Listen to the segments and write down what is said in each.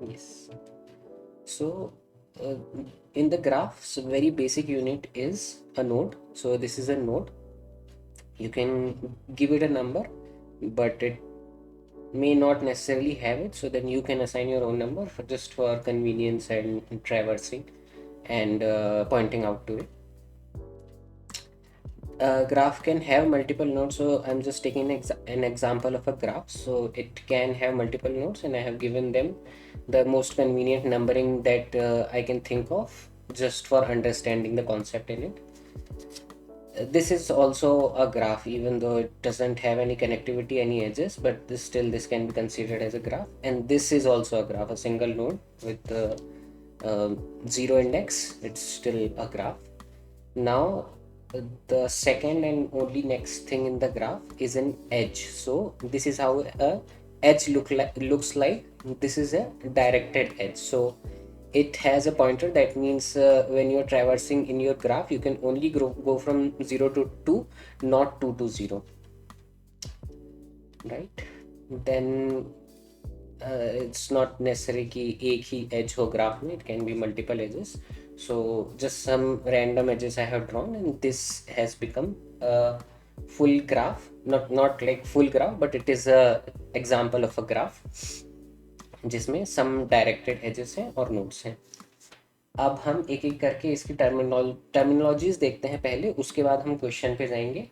Yes. So uh, in the graph, so very basic unit is a node. So this is a node. You can give it a number, but it may not necessarily have it. So then you can assign your own number for just for convenience and traversing and pointing out to it. A graph can have multiple nodes, so I'm just taking an example of a graph. So it can have multiple nodes, and I have given them the most convenient numbering that I can think of just for understanding the concept in it. This is also a graph, even though it doesn't have any connectivity, any edges, but this can be considered as a graph. And this is also a graph, a single node with zero index. It's still a graph. Now the second and only next thing in the graph is an edge. So this is how a edge looks like. This is a directed edge. So it has a pointer. That means when you're traversing in your graph, you can only go from 0 to 2, not 2 to 0, right? Then it's not necessary कि एक ही edge हो graph में, it can be multiple edges. So just some random edges I have drawn, and this has become a full graph. Not like full graph, but it is a example of a graph जिसमें some directed edges हैं और nodes हैं. अब हम एक एक करके इसकी टर्मिनोलॉजीज देखते हैं पहले, उसके बाद हम क्वेश्चन पे जाएंगे.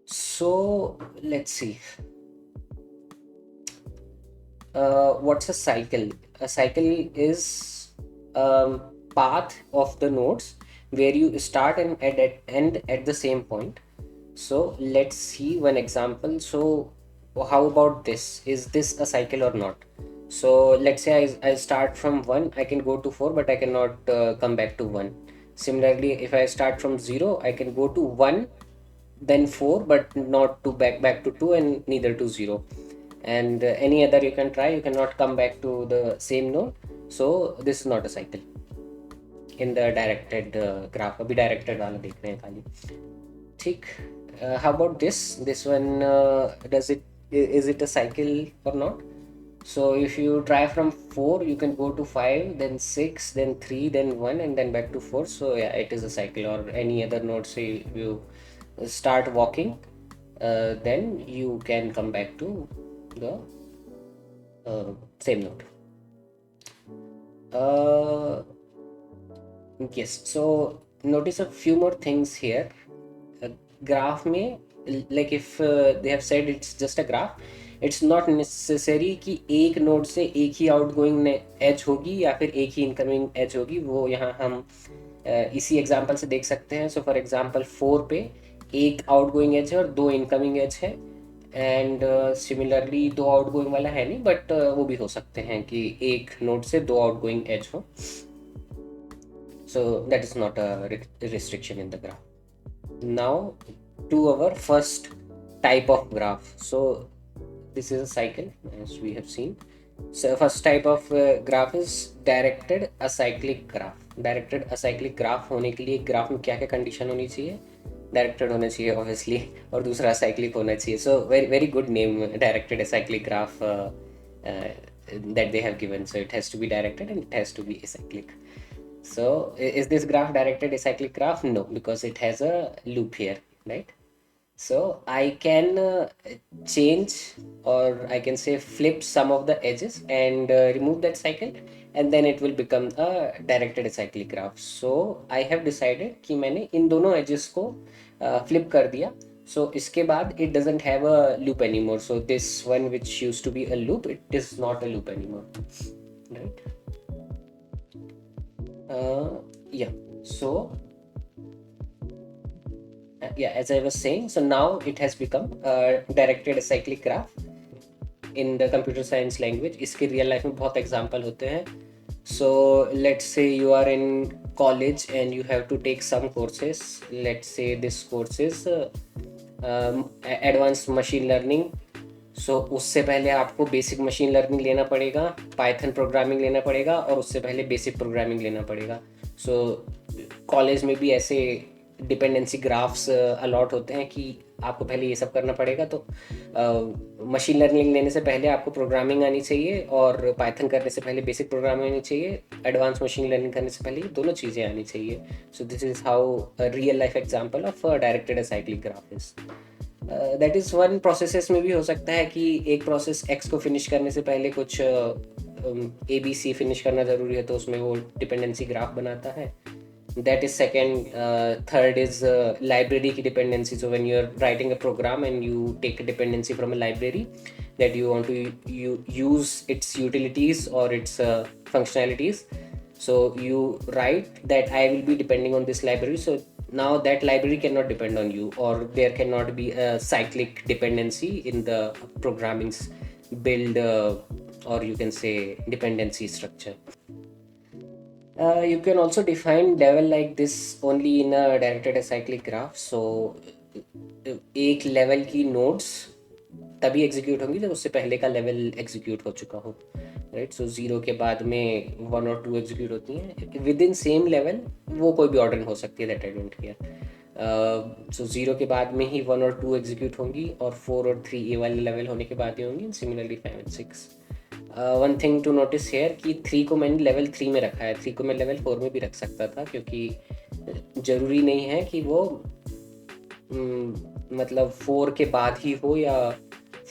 So let's see. What's a cycle? A cycle is a path of the nodes where you start and end at the same point. So let's see one example. So how about this? Is this a cycle or not? So let's say I start from 1, I can go to 4, but I cannot come back to 1. Similarly, if I start from 0, I can go to 1, then 4, but not to back to 2, and neither to 0. And any other you can try, you cannot come back to the same node. So this is not a cycle in the directed graph. अभी directed वाला देख रहे हैं खाली. ठीक. How about this one? Is it a cycle or not? So if you try from 4, you can go to 5, then 6, then 3, then 1, and then back to 4. So yeah, it is a cycle. Or any other node. Say you start walking, then you can come back to the same node. Yes, so notice a few more things here. Graph में, like if they have said it's just a graph, it's not necessary कि एक node से एक ही outgoing edge होगी या फिर एक ही incoming edge होगी. वो यहाँ हम इसी एग्जांपल से देख सकते हैं. सो फॉर एग्जांपल 4 पे एक आउटगोइंग एज है और 2 इनकमिंग एज है. एंड सिमिलरली 2 आउटगोइंग वाला है नहीं, बट वो भी हो सकते हैं कि एक नोड से 2 आउटगोइंग एज हो. So that is not a restriction in the graph. Now to our first type of graph. So this is a cycle, as we have seen. So first type of graph is directed acyclic graph. Directed acyclic graph होने के लिए graph में क्या क्या condition होनी चाहिए? Directed होना चाहिए ऑब्वियसली, और दूसरा असाइक्लिक होना चाहिए. So very very good name, directed acyclic graph that they have given. So it has to be directed and it has to be acyclic. So is this graph directed acyclic graph? No, because it has a loop here, right? So I can change, or I can say flip some of the edges and remove that cycle, and then it will become a directed acyclic graph. So I have decided कि मैंने इन दोनों edges को flip कर दिया. So इसके बाद it doesn't have a loop anymore. So this one which used to be a loop, it is not a loop anymore, right? Yeah. So yeah, as I was saying, so now it has become a directed acyclic graph in the computer science language. इसके real life में बहुत example होते हैं. So let's say you are in college and you have to take some courses. Let's say this course is advanced machine learning. So उससे पहले आपको basic machine learning लेना पड़ेगा, पाइथन प्रोग्रामिंग लेना पड़ेगा, और उससे पहले बेसिक प्रोग्रामिंग लेना पड़ेगा. सो कॉलेज में भी ऐसे डिपेंडेंसी ग्राफ्स अलॉट होते हैं कि आपको पहले ये सब करना पड़ेगा। तो मशीन लर्निंग लेने से पहले आपको प्रोग्रामिंग आनी चाहिए, और पाइथन करने से पहले बेसिक प्रोग्रामिंग आनी चाहिए, एडवांस मशीन लर्निंग करने से पहले ये दोनों चीज़ें आनी चाहिए। So this is how real life example of directed acyclic graph is. That is one. Processes में भी हो सकता है कि एक प्रोसेस एक्स को फिनिश करने से पहले कुछ ए बी सी फिनिश करना ज़रूरी है, तो उसमें वो डिपेंडेंसी ग्राफ बनाता है। That is second. Third is library की dependency. So when you're writing a program and you take a dependency from a library that you want to use its utilities or its functionalities, so you write that I will be depending on this library. So now that library cannot depend on you, or there cannot be a cyclic dependency in the programming's build, or you can say dependency structure. You can also define level like this only in a directed acyclic graph. So एक level की nodes तभी execute होंगी जब उससे पहले का level execute हो चुका हो, राइट। सो 0 के बाद में 1 और 2 एग्जीक्यूट होती हैं विद इन सेम लेवल। वो कोई भी ऑर्डर हो सकती है, दैट आई डोंट केयर। सो 0 के बाद में ही 1 और 2 एग्जीक्यूट होंगी, और 4 और 3 ए वाले लेवल होने के बाद ही होंगी। Similarly 5 and 6। One thing to notice here कि 3 को मैंने लेवल 3 में रखा है, 3 को मैं लेवल 4 में भी रख सकता था, क्योंकि ज़रूरी नहीं है कि वो मतलब 4 के बाद ही हो या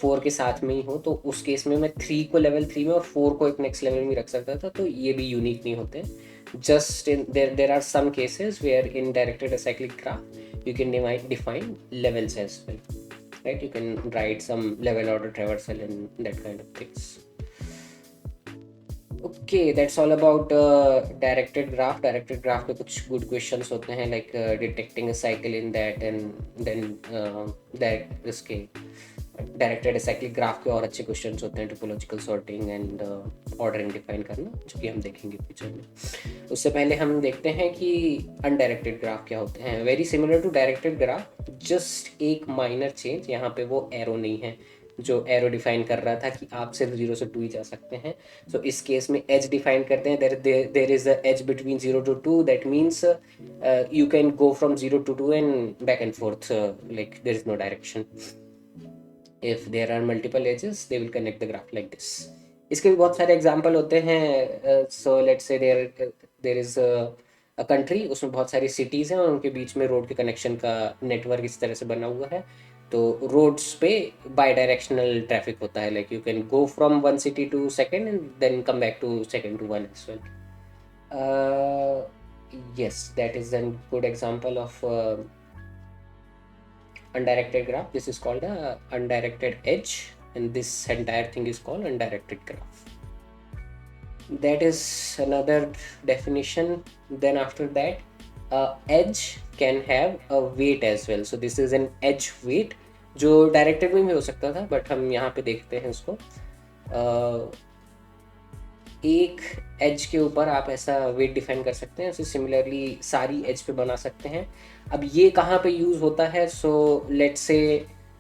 4 के साथ में ही हो। तो उस केस में मैं 3 को लेवल 3 में और 4 को एक नेक्स्ट लेवल में रख सकता था, तो ये भी यूनिक नहीं होते। Just in there are some cases where in directed acyclic graph you can define levels as well, right? You can write some level order traversal and that kind of things. Okay, that's all about directed graph. Directed graph पे कुछ good questions होते हैं, like detecting a cycle in that, and then that इसके directed acyclic graph के और अच्छे questions होते हैं, topological sorting and ordering define करना, जो कि हम देखेंगे फ्यूचर में। उससे पहले हम देखते हैं कि अनडायरेक्टेड ग्राफ क्या होते हैं। Very similar to directed graph, just एक माइनर चेंज, यहाँ पे वो एरो नहीं है जो एरो डिफाइन कर रहा था कि आप सिर्फ 0 से 2 ही जा सकते हैं। सो इस केस में एज डिफाइन करते हैं, there is a edge between 0 to 2, that means you can go from 0 to 2 and back and forth, like there is no direction. if there are multiple edges they will connect the graph like this. इसके भी बहुत सारे example होते हैं। So let's say there is a country, उसमें बहुत सारी cities हैं और उनके बीच में रोड के कनेक्शन का नेटवर्क इस तरह से बना हुआ है। तो रोड्स पे बाई डायरेक्शनल ट्रैफिक होता है, like you can go from one city to second and then come back to second to one as well. yes, that is a good example of undirected graph. This is called a undirected edge, and this entire thing is called undirected graph. That is another definition. Then after that, edge can have a weight as well. So this is an edge weight, जो directed में भी हो सकता था, but हम यहाँ पे देखते हैं इसको। एक एज के ऊपर आप ऐसा वेट डिफाइन कर सकते हैं, उसे सिमिलरली सारी एज पे बना सकते हैं। अब ये कहाँ पे यूज़ होता है? So let's say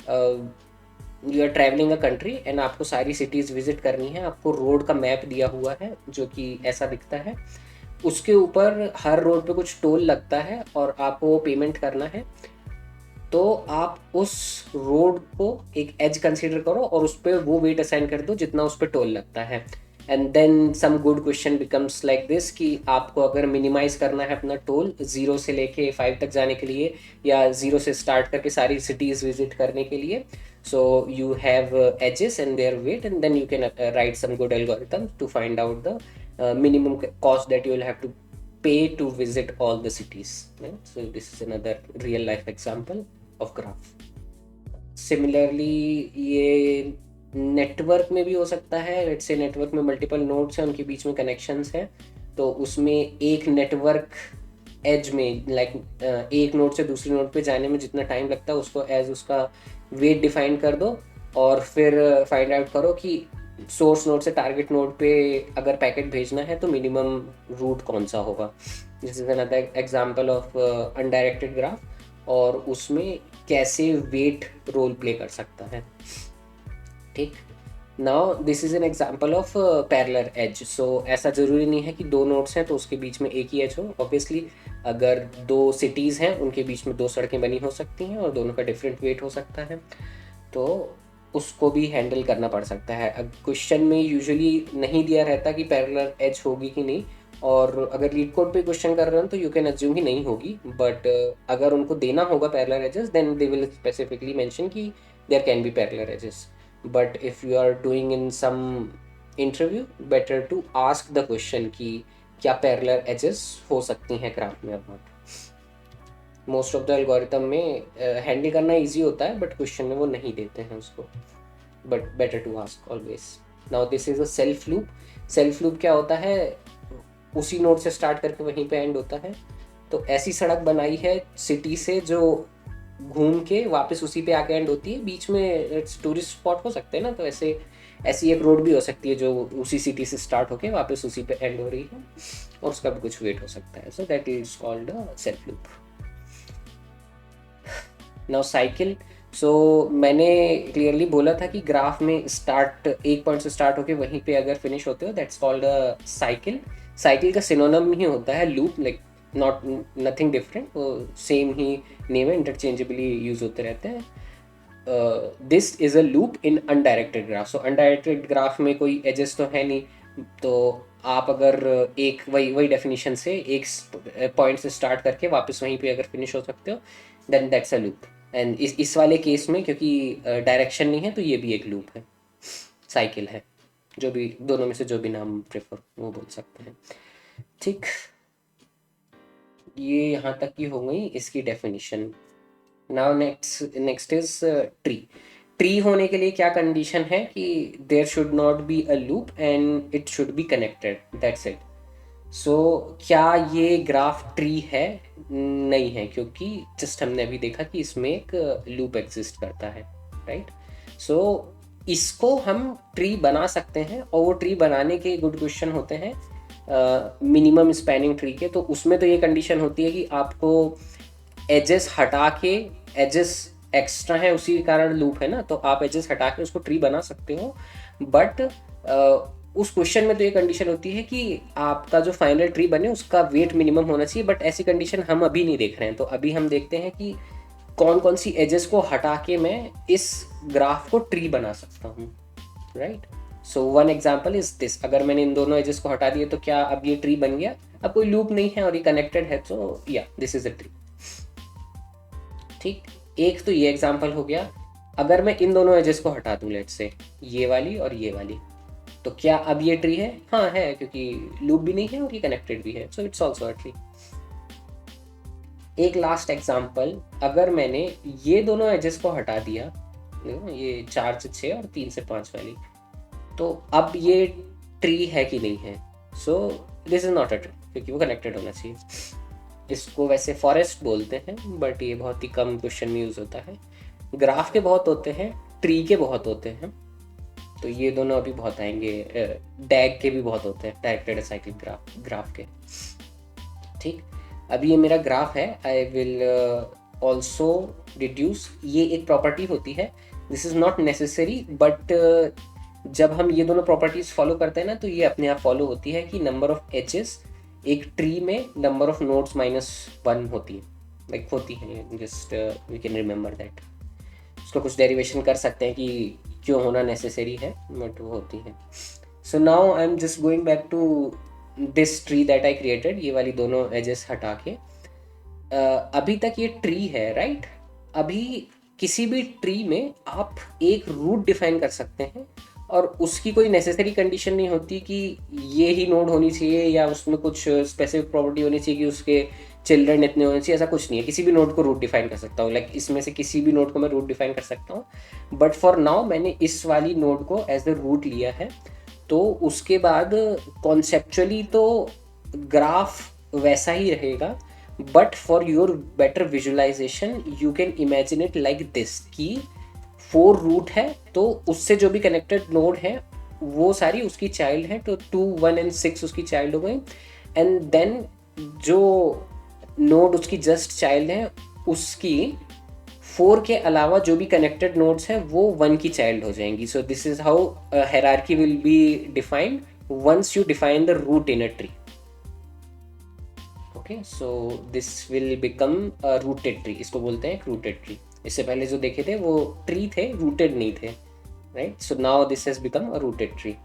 you are travelling a country and आपको सारी सिटीज़ विजिट करनी है, आपको रोड का मैप दिया हुआ है जो कि ऐसा दिखता है, उसके ऊपर हर रोड पे कुछ टोल लगता है और आपको पेमेंट करना है। तो आप उस रोड को एक एज कंसीडर करो और उस पर वो वेट असाइन कर दो जितना उस पर टोल लगता है। And then some good question becomes like this कि आपको अगर मिनिमाइज करना है अपना टोल 0 से लेके 5 तक जाने के लिए, या 0 से स्टार्ट करके सारी सिटीज़ विजिट करने के लिए, so you have edges and their weight, and then you can write some good algorithm to find out the minimum cost that you will have to pay to visit all the cities, right? So this is another real life example of graph. Similarly ये network में भी हो सकता है। Let's say network में multiple nodes हैं, उनके बीच में कनेक्शंस हैं, तो उसमें एक नेटवर्क एज में लाइक एक नोड से दूसरी नोड पे जाने में जितना टाइम लगता है उसको एज उसका वेट डिफाइन कर दो, और फिर फाइंड आउट करो कि सोर्स नोड से टारगेट नोड पे अगर पैकेट भेजना है तो मिनिमम रूट कौन सा होगा। This is another example of undirected graph, और उसमें कैसे वेट रोल प्ले कर सकता है। ठीक, now this is an example of parallel edge. So ऐसा ज़रूरी नहीं है कि दो नोड्स हैं तो उसके बीच में एक ही एज हो। ऑब्वियसली अगर दो सिटीज़ हैं उनके बीच में दो सड़कें बनी हो सकती हैं और दोनों का डिफरेंट वेट हो सकता है, तो उसको भी हैंडल करना पड़ सकता है। अब क्वेश्चन में यूजुअली नहीं दिया रहता कि पैरेलल एज होगी कि नहीं, और अगर लीड कोड पे क्वेश्चन कर रहे हो तो यू कैन अज्यूम ही नहीं होगी, बट अगर उनको देना होगा parallel edges then they will specifically mention कि there can be parallel edges. But if you are doing in some interview, better to ask the question कि क्या पैरेलल एजेस हो सकती हैं ग्राफ में और not. Most of the algorithm में handle करना इजी होता है, बट क्वेश्चन में वो नहीं देते हैं उसको, but better to ask always. Now this is a self loop. Self loop क्या होता है, उसी नोड से स्टार्ट करके वहीं पे एंड होता है। तो ऐसी सड़क बनाई है सिटी से जो घूम के वापस उसी पे आके एंड होती है, बीच में टूरिस्ट स्पॉट हो सकते हैं ना, तो ऐसे ऐसी एक रोड भी हो सकती है जो उसी सिटी से स्टार्ट होके वापस उसी पे एंड हो रही है, और उसका भी कुछ वेट हो सकता है। So that is called a self loop. Now cycle. So मैंने क्लियरली बोला था कि ग्राफ में स्टार्ट एक पॉइंट से स्टार्ट होके वहीं पे अगर फिनिश होते हो, that's called a cycle. Cycle का सिनोनिम ही होता है loop, like not nothing different, वो सेम ही नेम है, इंटरचेंजेबली यूज होते रहते हैं। This is a loop in undirected graph. So undirected graph में कोई एजेस तो है नहीं, तो आप अगर एक वही वही डेफिनेशन से एक पॉइंट से स्टार्ट करके वापस वहीं पे अगर फिनिश हो सकते हो, then that's a loop. And इस वाले केस में क्योंकि डायरेक्शन नहीं है, तो ये भी एक लूप है, साइकिल है। जो भी दोनों में से जो भी नाम प्रेफर वो बोल सकते हैं। ठीक, ये यहाँ तक की हो गई इसकी definition. Now next is tree. Tree होने के लिए क्या कंडीशन है कि there should not be a loop and it should be connected, that's it. So क्या ये ग्राफ ट्री है? नहीं है, क्योंकि जस्ट हमने अभी देखा कि इसमें एक लूप एग्जिस्ट करता है, राइट। सो इसको हम ट्री बना सकते हैं, और वो ट्री बनाने के गुड क्वेश्चन होते हैं मिनिमम स्पैनिंग ट्री के। तो उसमें तो ये कंडीशन होती है कि आपको एजेस हटा के, एजेस एक्स्ट्रा है उसी के कारण लूप है ना, तो आप एजेस हटा के उसको ट्री बना सकते हो। बट उस क्वेश्चन में तो ये कंडीशन होती है कि आपका जो फाइनल ट्री बने उसका वेट मिनिमम होना चाहिए, बट ऐसी कंडीशन हम अभी नहीं देख रहे हैं। तो अभी हम देखते हैं कि कौन कौन सी एजेस को हटा के मैं इस ग्राफ को ट्री बना सकता हूँ, right. So one example is this. अगर मैंने इन दोनों एजेस को हटा दिए तो क्या अब ये ट्री बन गया? अब कोई लूप नहीं है और ये कनेक्टेड है, तो या दिस इज अ ट्री। ठीक, एक तो ये एग्जाम्पल हो गया। अगर मैं इन दोनों एजेस को हटा दूं, लेट्स से ये वाली और ये वाली, तो क्या अब ये ट्री है? हाँ है, क्योंकि लूप भी नहीं है और ये कनेक्टेड भी है, so it's also a tree. एक लास्ट एग्जाम्पल, अगर मैंने ये दोनों एजेस को हटा दिया, ये 4 से 6 और 3 से 5 वाली, तो अब ये ट्री है कि नहीं है? सो this is not a tree, क्योंकि वो कनेक्टेड होना चाहिए। इसको वैसे फॉरेस्ट बोलते हैं, बट ये बहुत ही कम क्वेश्चन में यूज़ होता है। ग्राफ के बहुत होते हैं, ट्री के बहुत होते हैं, तो ये दोनों अभी बहुत आएंगे। डैग के भी बहुत होते हैं, डायरेक्टेड असाइक्लिक ग्राफ के। ठीक, अभी ये मेरा ग्राफ है। आई विल ऑल्सो रिड्यूस, ये एक प्रॉपर्टी होती है, this is not necessary, but जब हम ये दोनों प्रॉपर्टीज फॉलो करते हैं ना, तो ये अपने आप फॉलो होती है कि नंबर ऑफ एजेस एक ट्री में नंबर ऑफ नोड्स -1 होती है, लाइक होती है, just we can remember that. उसको कुछ डेरिवेशन कर सकते हैं कि क्यों होना नेसेसरी है, बट वो होती है। So now I am just going back to this tree that I created, ये वाली दोनों एजेस हटा के। अभी तक ये ट्री है, राइट। अभी किसी भी ट्री में आप एक रूट डिफाइन कर सकते हैं, और उसकी कोई नेसेसरी कंडीशन नहीं होती कि ये ही नोड होनी चाहिए, या उसमें कुछ स्पेसिफिक प्रॉपर्टी होनी चाहिए कि उसके चिल्ड्रन इतने होने चाहिए, ऐसा कुछ नहीं है। किसी भी नोड को रूट डिफाइन कर सकता हूँ, लाइक इसमें से किसी भी नोड को मैं रूट डिफाइन कर सकता हूँ। बट फॉर नाउ मैंने इस वाली नोड को एज द रूट लिया है। तो उसके बाद कॉन्सेप्चुअली तो ग्राफ वैसा ही रहेगा, but for your better visualisation you can imagine it like this कि 4 रूट है, तो उससे जो भी कनेक्टेड नोड है वो सारी उसकी चाइल्ड है, तो 2, 1 एंड 6 उसकी चाइल्ड हो गई। एंड देन जो नोड उसकी जस्ट चाइल्ड है, उसकी 4 के अलावा जो भी कनेक्टेड नोड्स हैं वो 1 की चाइल्ड हो जाएंगी। So this is how hierarchy will be defined once you define the root in a tree. Okay, so this will become a rooted tree, इसको बोलते हैं रूटेड ट्री। इससे पहले जो देखे थे वो ट्री थे, रूटेड नहीं थे, right. So now this has become a rooted tree.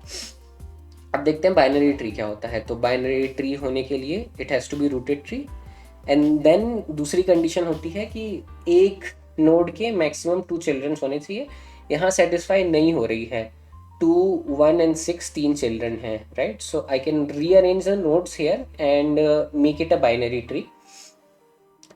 अब देखते हैं बाइनरी ट्री क्या होता है। तो बाइनरी ट्री होने के लिए it has to be rooted tree, and then दूसरी कंडीशन होती है कि एक नोड के मैक्सिमम 2 चिल्ड्रंस होने चाहिए। यहाँ सेटिस्फाई नहीं हो रही है, 2, 1 एंड 6 3 चिल्ड्रन हैं, right. So I can rearrange the nodes here and make it a binary tree.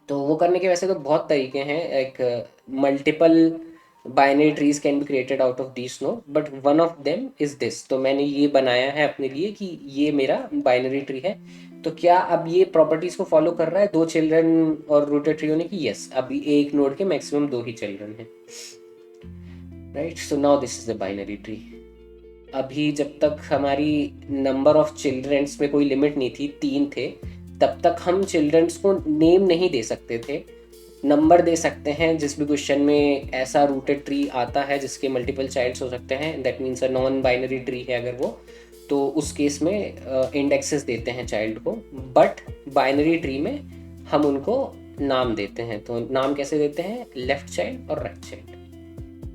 तो वो करने के वैसे तो बहुत तरीके हैं, एक multiple binary trees can be created out of this node, but one of them is this. तो मैंने ये बनाया है अपने लिए कि ये मेरा बाइनरी ट्री है। तो क्या अब ये प्रॉपर्टीज को फॉलो कर रहा है 2 चिल्ड्रन और रूटेड ट्री होने की? यस, अभी एक नोड के मैक्सिमम 2 ही चिल्ड्रन हैं, right. So now this is the binary tree. अभी जब तक हमारी नंबर ऑफ चिल्ड्रंस में कोई लिमिट नहीं थी, 3 थे, तब तक हम चिल्ड्रंस को नेम नहीं दे सकते थे, नंबर दे सकते हैं। जिस भी क्वेश्चन में ऐसा रूटेड ट्री आता है जिसके मल्टीपल चाइल्ड्स हो सकते हैं, that means a non binary tree है अगर वो, तो उस केस में इंडेक्सेस देते हैं चाइल्ड को। बट बाइनरी ट्री में हम उनको नाम देते हैं। तो नाम कैसे देते हैं? लेफ्ट चाइल्ड और राइट चाइल्ड,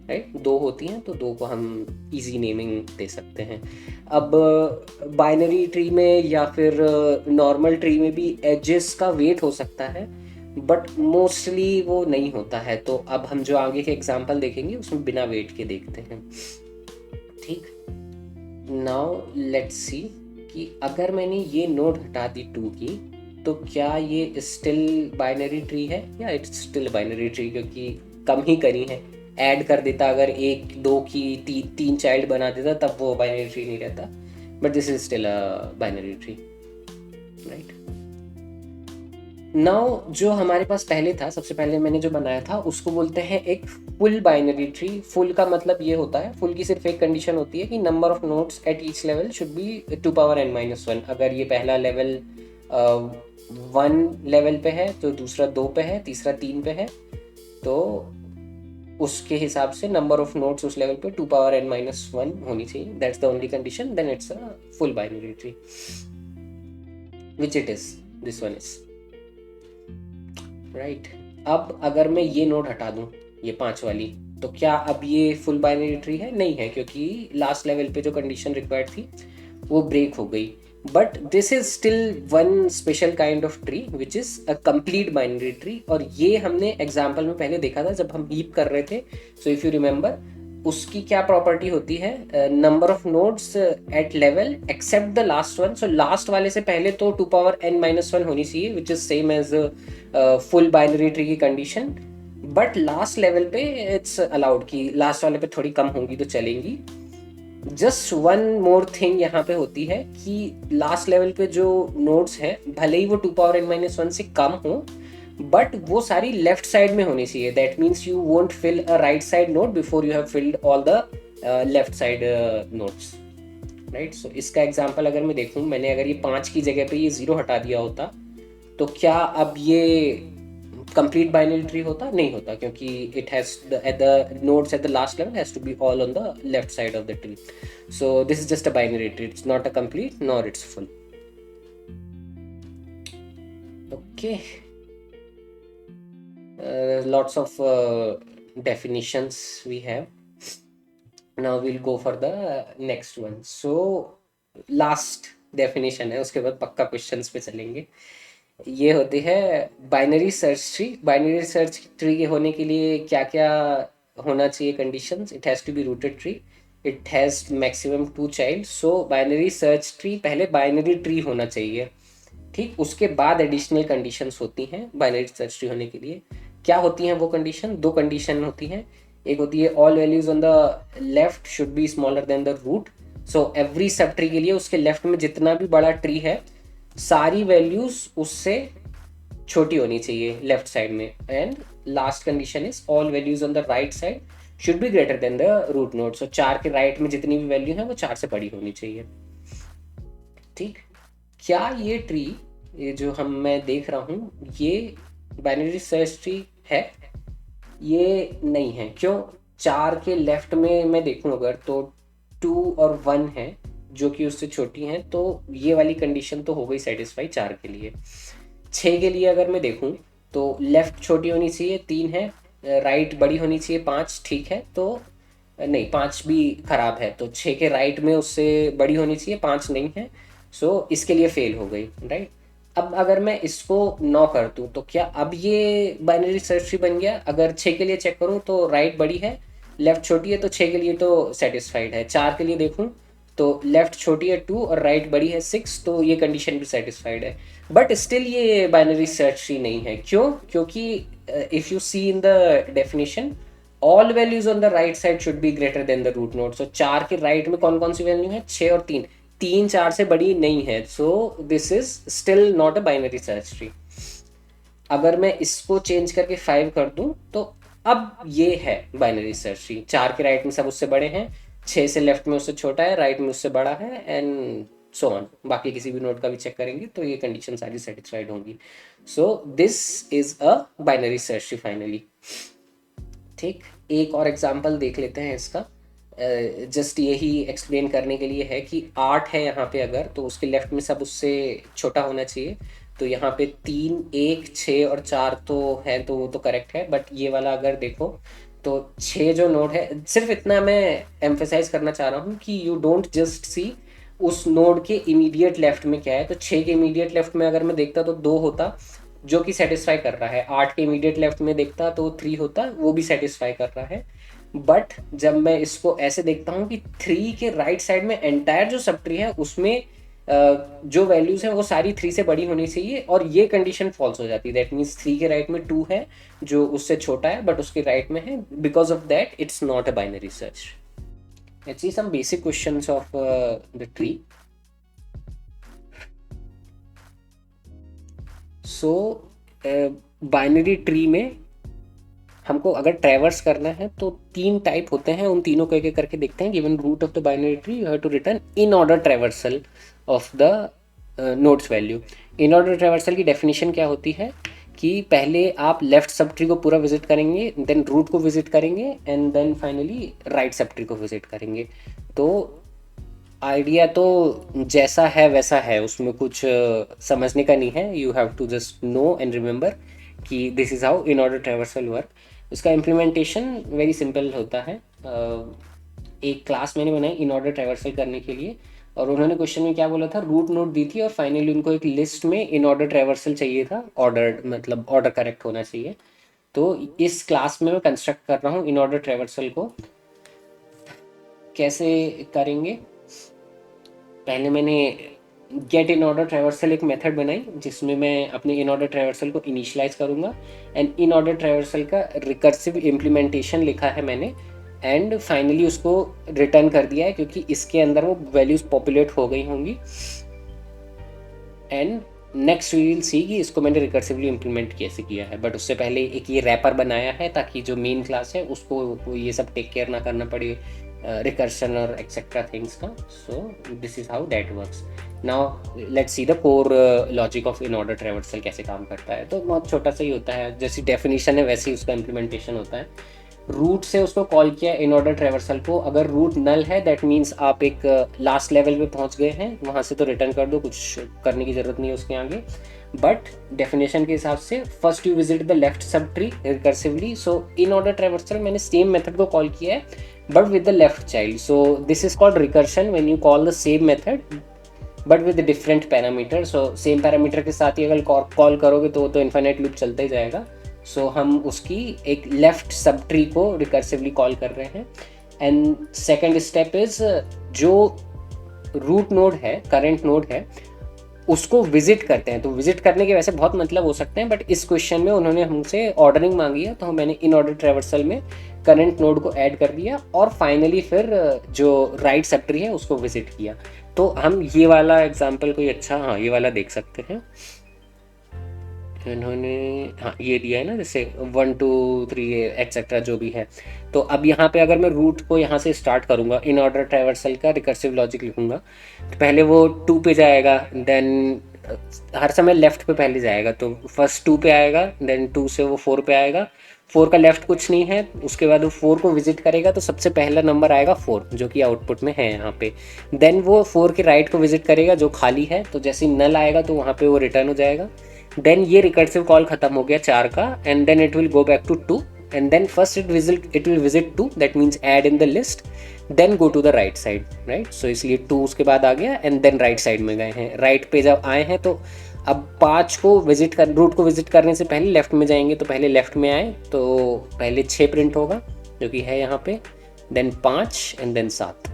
राइट। 2 होती हैं तो 2 को हम इजी नेमिंग दे सकते हैं। अब बाइनरी ट्री में या फिर नॉर्मल ट्री में भी एजेस का वेट हो सकता है, बट मोस्टली वो नहीं होता है। तो अब हम जो आगे के एग्जांपल देखेंगे उसमें बिना वेट के देखते हैं, ठीक। नाउ लेट्स सी कि अगर मैंने ये नोड हटा दी 2 की, तो क्या ये स्टिल बाइनरी ट्री है? या इट्स स्टिल बाइनरी ट्री, क्योंकि कम ही करी है। ऐड कर देता अगर 1 2 की 3 चाइल्ड बना देता, तब वो बाइनरी ट्री नहीं रहता, but this is still a binary tree, right. Now जो हमारे पास पहले था, सबसे पहले मैंने जो बनाया था उसको बोलते हैं एक फुल बाइनरी ट्री। फुल का मतलब ये होता है, फुल की सिर्फ एक कंडीशन होती है कि number of nodes at each level should be 2n-1। अगर ये पहला लेवल 1 लेवल पे है, तो दूसरा 2 पे है, तीसरा 3 पे है, तो उसके हिसाब से नंबर ऑफ नोड्स उस लेवल पे 2n-1 होनी चाहिए। That's the only condition, then it's a full binary tree, which it is, this one is, right. अब अगर मैं ये नोड हटा दूं, ये 5 वाली, तो क्या अब ये फुल बाइनरी ट्री है? नहीं है, क्योंकि लास्ट लेवल पे जो कंडीशन रिक्वायर्ड थी वो ब्रेक हो गई। But this is still one special kind of tree which is a complete binary tree. और ये हमने एग्जाम्पल में पहले देखा था जब हम हीप कर रहे थे। सो इफ यू रिमेंबर, उसकी क्या प्रॉपर्टी होती है? Number of nodes at level except the last one. So last वाले से पहले तो 2n-1 होनी चाहिए, which is same as full binary tree की कंडीशन। बट लास्ट लेवल पे इट्स अलाउड कि लास्ट वाले पे थोड़ी कम होंगी तो चलेंगी। जस्ट वन मोर थिंग यहाँ पे होती है कि लास्ट लेवल पे जो नोड्स हैं, भले ही वो 2n-1 से कम हो, बट वो सारी लेफ्ट साइड में होनी चाहिए। That means you won't fill a right side node before you have filled all the left side nodes, right. So इसका एग्जांपल अगर मैं देखूं, मैंने अगर ये 5 की जगह पे ये 0 हटा दिया होता, तो क्या अब ये कंप्लीट बाइनरी ट्री होता? नहीं होता, क्योंकि it has the nodes at the last level has to be all on the left side of the tree. So this is just a binary tree, it's not a complete nor it's full, okay. Lots of definitions we have. Now we'll go for the next one. So last definition है, उसके बाद पक्का questions पे चलेंगे। ये होती है binary search tree. Binary search tree के होने के लिए क्या क्या होना चाहिए conditions? It has to be rooted tree, it has maximum 2 child. So binary search tree पहले बाइनरी ट्री होना चाहिए, ठीक। उसके बाद एडिशनल कंडीशंस होती हैं बाइनरी सर्च ट्री होने के लिए। क्या होती हैं वो कंडीशन? 2 कंडीशन होती हैं। एक होती है all values on the left should be smaller than the root. So every sub tree के लिए उसके लेफ्ट में जितना भी बड़ा ट्री है, सारी वैल्यूज उससे छोटी होनी चाहिए लेफ्ट साइड में। And last condition is all values on the right side should be greater than the root node. So 4 के राइट में जितनी भी वैल्यू है वो 4 से बड़ी होनी चाहिए, ठीक। क्या ये ट्री, ये जो मैं देख रहा हूँ, ये बाइनरी सर्च ट्री है? ये नहीं है। क्यों? 4 के लेफ्ट में मैं देखूं अगर, तो 2 और 1 है जो कि उससे छोटी हैं, तो ये वाली कंडीशन तो हो गई सेटिस्फाई 4 के लिए। 6 के लिए अगर मैं देखूँ तो लेफ्ट छोटी होनी चाहिए 3 है, राइट बड़ी होनी चाहिए 5, ठीक है। तो नहीं 5 भी खराब है, तो 6 के राइट में उससे बड़ी होनी चाहिए, 5 नहीं है, सो इसके लिए फेल हो गई, राइट। अब अगर मैं इसको 9 कर दूँ तो क्या अब ये बाइनरी सर्च ट्री बन गया? अगर 6 के लिए चेक करूँ तो राइट बड़ी है, लेफ्ट छोटी है, तो 6 के लिए तो सेटिस्फाइड है। 4 के लिए देखूँ तो लेफ्ट छोटी है 2 और राइट बड़ी है 6, तो ये कंडीशन भी सेटिस्फाइड है। बट स्टिल ये बाइनरी सर्च ट्री नहीं है। क्यों? क्योंकि if you see in the definition, all values on the right side should be greater than the root node. So 4 के राइट में कौन कौन सी वैल्यू है? 6 और 3। 3 4 से बड़ी नहीं है, सो this is still not a binary search tree. अगर मैं इसको चेंज करके 5 कर दूं तो अब ये है बाइनरी सर्च ट्री। 4 के राइट में सब उससे बड़े हैं, 6 से लेफ्ट में उससे छोटा है, राइट में उससे बड़ा है, एंड सो ऑन। बाकी किसी भी नोड का भी चेक करेंगे तो ये कंडीशन सारी सेटिस्फाइड होंगी। सो this is a binary search tree finally. ठीक, एक और एग्जांपल देख लेते हैं इसका। जस्ट यही एक्सप्लेन करने के लिए है कि 8 है यहाँ पे अगर, तो उसके लेफ्ट में सब उससे छोटा होना चाहिए। तो यहाँ पे 3 1 6 और 4 तो है, तो वो तो करेक्ट है। बट ये वाला अगर देखो तो 6 जो नोड है, सिर्फ इतना मैं एम्फेसाइज करना चाह रहा हूँ कि यू डोंट जस्ट सी उस नोड के इमीडिएट लेफ्ट में क्या है। तो 6 के इमीडिएट लेफ्ट में अगर मैं देखता तो 2 होता, जो कि सेटिस्फाई कर रहा है। 8 के इमीडिएट लेफ्ट में देखता तो 3 होता, वो भी सेटिस्फाई कर रहा है। बट जब मैं इसको ऐसे देखता हूँ कि 3 के राइट साइड में एंटायर जो सब ट्री है उसमें जो वैल्यूज हैं वो सारी 3 से बड़ी होनी चाहिए, और ये कंडीशन फॉल्स हो जाती है। दैट मीन्स 3 के राइट में 2 है जो उससे छोटा है बट उसके राइट में है, because of that it's not a binary search. Let's see some basic questions of the tree. So binary tree में हमको अगर ट्रैवर्स करना है तो 3 टाइप होते हैं, उन तीनों को एक एक करके देखते हैं। Given root of the binary tree you have to return in order traversal of the nodes value. In order traversal की डेफिनेशन क्या होती है कि पहले आप लेफ्ट सब ट्री को पूरा विजिट करेंगे, देन रूट को विजिट करेंगे, and then finally right sub tree को विजिट करेंगे। तो आइडिया तो जैसा है वैसा है, उसमें कुछ समझने का नहीं है। You have to just know and remember कि this is how in order traversal work. इसका इम्प्लीमेंटेशन वेरी सिंपल होता है। एक क्लास मैंने बनाई इन ऑर्डर ट्रैवर्सल करने के लिए, और उन्होंने क्वेश्चन में क्या बोला था, रूट नोड दी थी और फाइनली उनको एक लिस्ट में इन ऑर्डर ट्रैवर्सल चाहिए था। ऑर्डर मतलब ऑर्डर करेक्ट होना चाहिए। तो इस क्लास में मैं कंस्ट्रक्ट कर रहा हूँ इन ऑर्डर ट्रैवर्सल को। कैसे करेंगे? पहले मैंने गेट इन ऑर्डर ट्रैवर्सल एक मेथड बनाई जिसमें मैं अपने इन ऑर्डर ट्रैवर्सल को इनिशियलाइज करूँगा, एंड इन ऑर्डर ट्रैवर्सल का रिकर्सिव इम्प्लीमेंटेशन लिखा है मैंने, एंड फाइनली उसको रिटर्न कर दिया है क्योंकि इसके अंदर वो वैल्यूज पॉपुलेट हो गई होंगी। And next we will see कि इसको मैंने रिकर्सिवली इम्प्लीमेंट कैसे किया है। बट उससे पहले एक ये रैपर बनाया है ताकि जो मेन क्लास है उसको ये सब टेक केयर ना करना पड़े, रिकर्शन और एक्सेट्रा थिंग्स का। सो this is how that works. Now let's see the core logic of in order traversal कैसे काम करता है। तो बहुत छोटा सा ही होता है, जैसी डेफिनेशन है वैसे ही उसका इम्प्लीमेंटेशन होता है। रूट से उसको कॉल किया इन ऑर्डर ट्रैवर्सल को। अगर रूट नल है दैट मीन्स आप एक लास्ट लेवल पे पहुंच गए हैं, वहाँ से तो रिटर्न कर दो, कुछ करने की ज़रूरत नहीं है उसके आगे। बट डेफिनेशन के हिसाब से first you visit the left sub tree recursively. So in order traversal मैंने सेम मेथड को कॉल किया है but with the left child. So this is called recursion when you call the same method but with different parameter. So same parameter के साथ ही अगर call करोगे तो infinite loop चलता ही जाएगा। सो हम उसकी एक लेफ्ट सब ट्री को रिकर्सिवली कॉल कर रहे हैं। एंड सेकेंड स्टेप इज जो रूट नोड है, करेंट नोड है, उसको विजिट करते हैं। तो विजिट करने के वैसे बहुत मतलब हो सकते हैं, बट इस क्वेश्चन में उन्होंने हमसे ऑर्डरिंग मांगी है, तो मैंने इन ऑर्डर ट्रैवर्सल में करंट नोड को ऐड कर दिया और फाइनली फिर जो राइट सब ट्री है उसको विजिट किया। तो हम ये वाला एग्जाम्पल कोई अच्छा, हाँ ये वाला देख सकते हैं। इन्होंने हाँ ये दिया है ना, जैसे 1 2 3 एक्सेट्रा जो भी है। तो अब यहाँ पे अगर मैं रूट को यहाँ से स्टार्ट करूँगा, इन ऑर्डर ट्रैवर्सल का रिकर्सिव लॉजिक लिखूँगा, तो पहले वो 2 पे जाएगा, देन हर समय लेफ्ट पे पहले जाएगा, तो फर्स्ट 2 पे आएगा, देन 2 से वो 4 पे आएगा। 4 का लेफ्ट कुछ नहीं है, उसके बाद वो 4 को विजिट करेगा, तो सबसे पहला नंबर आएगा 4 जो कि आउटपुट में है यहाँ पे। देन वो 4 के राइट को विजिट करेगा जो खाली है, तो जैसे नल आएगा तो वहाँ पे वो रिटर्न हो जाएगा। देन ये रिकर्सिव कॉल खत्म हो गया 4 का, and then it will go back to 2, and then first it will visit 2, that means add in the list, then go to the right side, right. So इसलिए 2 उसके बाद आ गया, एंड देन राइट साइड में गए हैं। Right पे जब आए हैं तो अब 5 को विजिट कर, रूट को विजिट करने से पहले लेफ्ट में जाएंगे, तो पहले लेफ्ट में आए तो पहले 6 प्रिंट होगा जो कि है यहाँ पे, देन 5 एंड देन 7।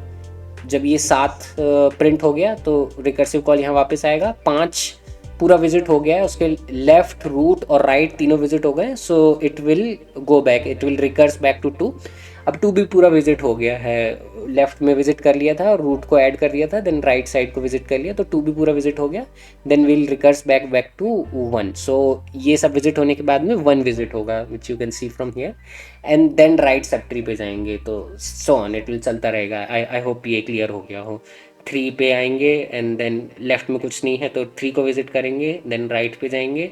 जब ये 7 प्रिंट हो गया तो रिकर्सिव कॉल यहाँ वापस आएगा। 5 पूरा विजिट हो गया है, उसके लेफ्ट, रूट और राइट तीनों विजिट हो गए, so it will go back, it will recurse back to 2। अब 2 भी पूरा विजिट हो गया है, लेफ्ट में विजिट कर लिया था, रूट को ऐड कर दिया था, देन राइट साइड को विजिट कर लिया, तो 2 भी पूरा विजिट हो गया, then will recurse back to 1। So ये सब विजिट होने के बाद में 1 विजिट होगा, which you can see from here, and then right sub tree पे जाएंगे, तो सो ऑन इट विल चलता रहेगा। आई होप ये क्लियर हो गया हो। 3 पे आएंगे एंड देन लेफ्ट में कुछ नहीं है तो 3 को विजिट करेंगे, देन राइट पे जाएंगे,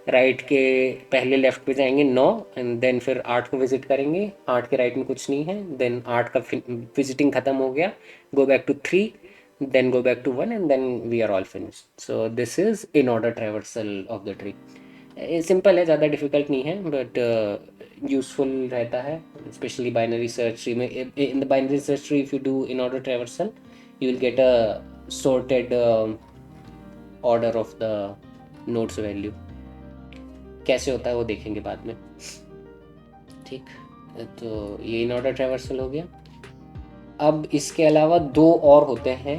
राइट के पहले लेफ्ट पे जाएंगे 9, एंड देन फिर 8 को विजिट करेंगे, 8 के राइट में कुछ नहीं है, देन 8 का विजिटिंग खत्म हो गया, go back to 3, then go back to 1, and then we are all finished. So this is in order traversal of the tree. Simple है, ज़्यादा डिफिकल्ट नहीं है, बट यूजफुल रहता है, स्पेशली बाइनरी सर्च ट्री में। In the binary search tree if you do in order traversal you will get a sorted order of the nodes value. कैसे होता है वो देखेंगे बाद में, ठीक। तो ये इन ऑर्डर ट्रेवर्सल हो गया। अब इसके अलावा 2 और होते हैं,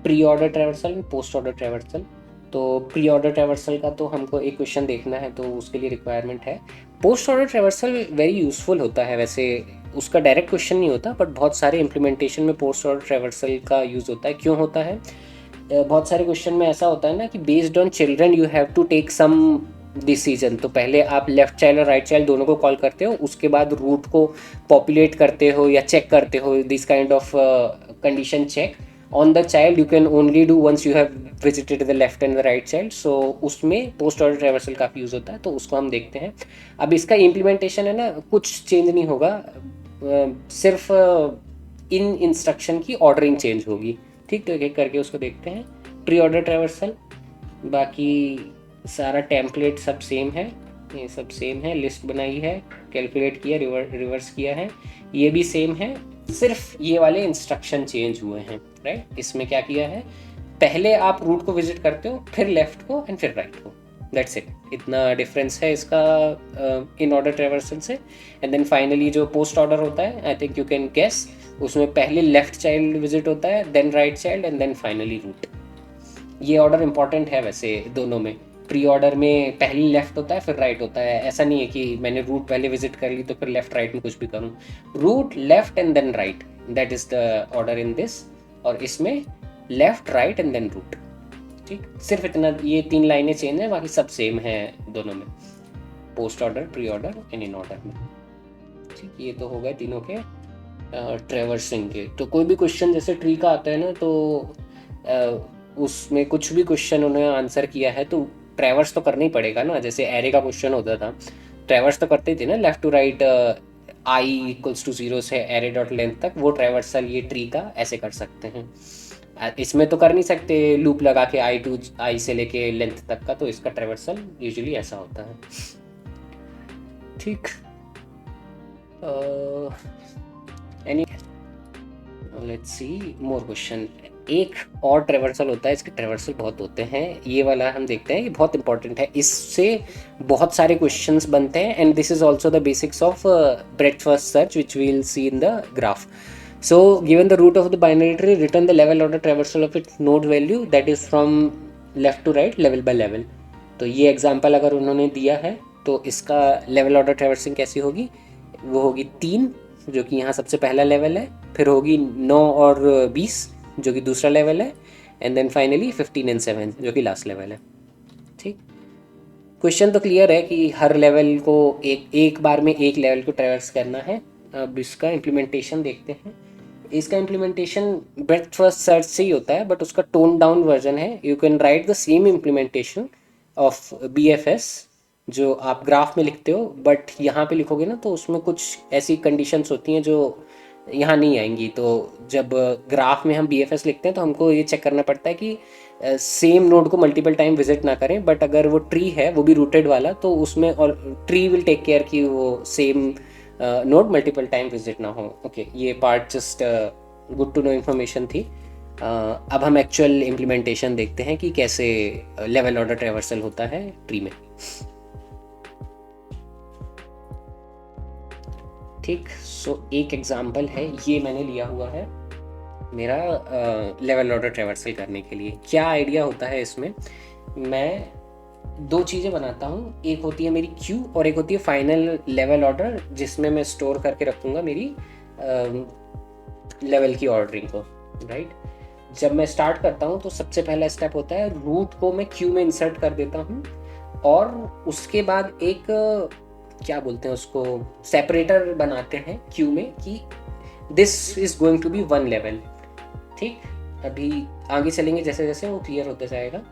pre order traversal and post order traversal. तो प्री ऑर्डर ट्रेवर्सल का तो हमको एक क्वेश्चन देखना है, तो उसके लिए रिक्वायरमेंट है। Post order traversal very useful होता है, वैसे उसका डायरेक्ट क्वेश्चन नहीं होता, बट बहुत सारे इम्प्लीमेंटेशन में पोस्ट ऑर्डर ट्रेवर्सल का यूज़ होता है। क्यों होता है? बहुत सारे क्वेश्चन में ऐसा होता है ना कि based on children you have to take some decision. तो पहले आप लेफ्ट चाइल्ड और राइट चाइल्ड दोनों को कॉल करते हो, उसके बाद रूट को पॉपुलेट करते हो या चेक करते हो, this kind of condition check on the child you can only do once you have visited the left and the right child. So उसमें पोस्ट ऑर्डर ट्रेवर्सल काफ़ी यूज़ होता है, तो उसको हम देखते हैं। अब इसका इम्प्लीमेंटेशन है ना, कुछ चेंज नहीं होगा, सिर्फ इन इंस्ट्रक्शन की ऑर्डरिंग चेंज होगी, ठीक। तो एक एक करके उसको देखते हैं। प्री ऑर्डर ट्रेवर्सल, बाकी सारा टेम्पलेट सब सेम है, ये सब सेम है, लिस्ट बनाई है, कैलकुलेट किया, रिवर्स किया है, ये भी सेम है, सिर्फ ये वाले इंस्ट्रक्शन चेंज हुए हैं, राइट। इसमें क्या किया है, पहले आप रूट को विजिट करते हो, फिर लेफ्ट को एंड फिर राइट को, दैट्स इट। इतना डिफरेंस है इसका इन ऑर्डर ट्रेवर्सल से। एंड देन फाइनली जो पोस्ट ऑर्डर होता है, I think you can guess, उसमें पहले लेफ्ट चाइल्ड विजिट होता है, then right child and then finally root. ये ऑर्डर इंपॉर्टेंट है वैसे दोनों में। प्री ऑर्डर में पहले लेफ्ट होता है फिर राइट होता है, ऐसा नहीं है कि मैंने रूट पहले विजिट कर ली तो फिर लेफ्ट राइट में कुछ भी करूँ। Root, left and then right, that is the order in this. और इसमें left, right and then root, ठीक। सिर्फ इतना, ये 3 लाइनें चेंज है, बाकी सब सेम है दोनों में, post order, pre order and in order में, ठीक। ये तो हो गए तीनों के ट्रेवर्सिंग के। तो कोई भी क्वेश्चन जैसे ट्री का आता है ना, तो उसमें कुछ भी क्वेश्चन उन्होंने आंसर किया है तो ट्रैवर्स तो करना ही पड़ेगा ना। जैसे एरे का क्वेश्चन होता था, ट्रैवर्स तो करते थे ना, left to right I equals to 0 से एरे डॉट लेंथ तक, वो ट्रैवर्सल ये ट्री का ऐसे कर सकते हैं। इसमें तो कर नहीं सकते लूप लगा के आई टू आई से लेके लेंथ तक का, तो इसका ट्रैवर्सल यूजुअली ऐसा होता है, ठीक। Any let's see more question. एक और ट्रेवर्सल होता है, इसके ट्रेवर्सल बहुत होते हैं, ये वाला हम देखते हैं, ये बहुत इंपॉर्टेंट है, इससे बहुत सारे क्वेश्चंस बनते हैं। And this is also the basics of breadth first search which we will see in the graph. So given the root of the binary tree, return the level order traversal of its node value that is from left to right level by level. तो ये example अगर उन्होंने दिया है तो इसका level order traversing कैसी होगी, वो होगी 3 जो कि यहाँ सबसे पहला लेवल है, फिर होगी 9 और 20 जो कि दूसरा लेवल है, एंड देन फाइनली 15 एंड 7 जो कि लास्ट लेवल है, ठीक। क्वेश्चन तो क्लियर है कि हर लेवल को एक बार में एक लेवल को ट्रैवर्स करना है। अब इसका इम्प्लीमेंटेशन देखते हैं। इसका इम्प्लीमेंटेशन ब्रेडथ फर्स्ट सर्च से ही होता है, बट उसका टोन डाउन वर्जन है। You can write the same implementation of BFS जो आप ग्राफ में लिखते हो, बट यहाँ पे लिखोगे ना तो उसमें कुछ ऐसी कंडीशंस होती हैं जो यहाँ नहीं आएंगी। तो जब ग्राफ में हम BFS लिखते हैं तो हमको ये चेक करना पड़ता है कि सेम नोड को मल्टीपल टाइम विजिट ना करें, बट अगर वो ट्री है वो भी रूटेड वाला तो उसमें, और ट्री विल टेक केयर कि वो same node multiple time visit ना हो। ओके, ये part just good to know information थी। अब हम एक्चुअल इम्प्लीमेंटेशन देखते हैं कि कैसे लेवल ऑर्डर ट्रैवर्सल होता है ट्री में। ठीक, सो एक एग्जांपल है, ये मैंने लिया हुआ है मेरा लेवल ऑर्डर ट्रैवर्सल करने के लिए। क्या आइडिया होता है इसमें, मैं दो चीज़ें बनाता हूँ, एक होती है मेरी क्यू और एक होती है फाइनल लेवल ऑर्डर, जिसमें मैं स्टोर करके रखूँगा मेरी लेवल की ऑर्डरिंग को, राइट। जब मैं स्टार्ट करता हूँ तो सबसे पहला स्टेप होता है रूट को मैं क्यू में इंसर्ट कर देता हूँ, और उसके बाद एक क्या बोलते हैं उसको, सेपरेटर बनाते हैं क्यू में कि this is going to be one level. ठीक, अभी आगे चलेंगे जैसे जैसे वो क्लियर होता जाएगा।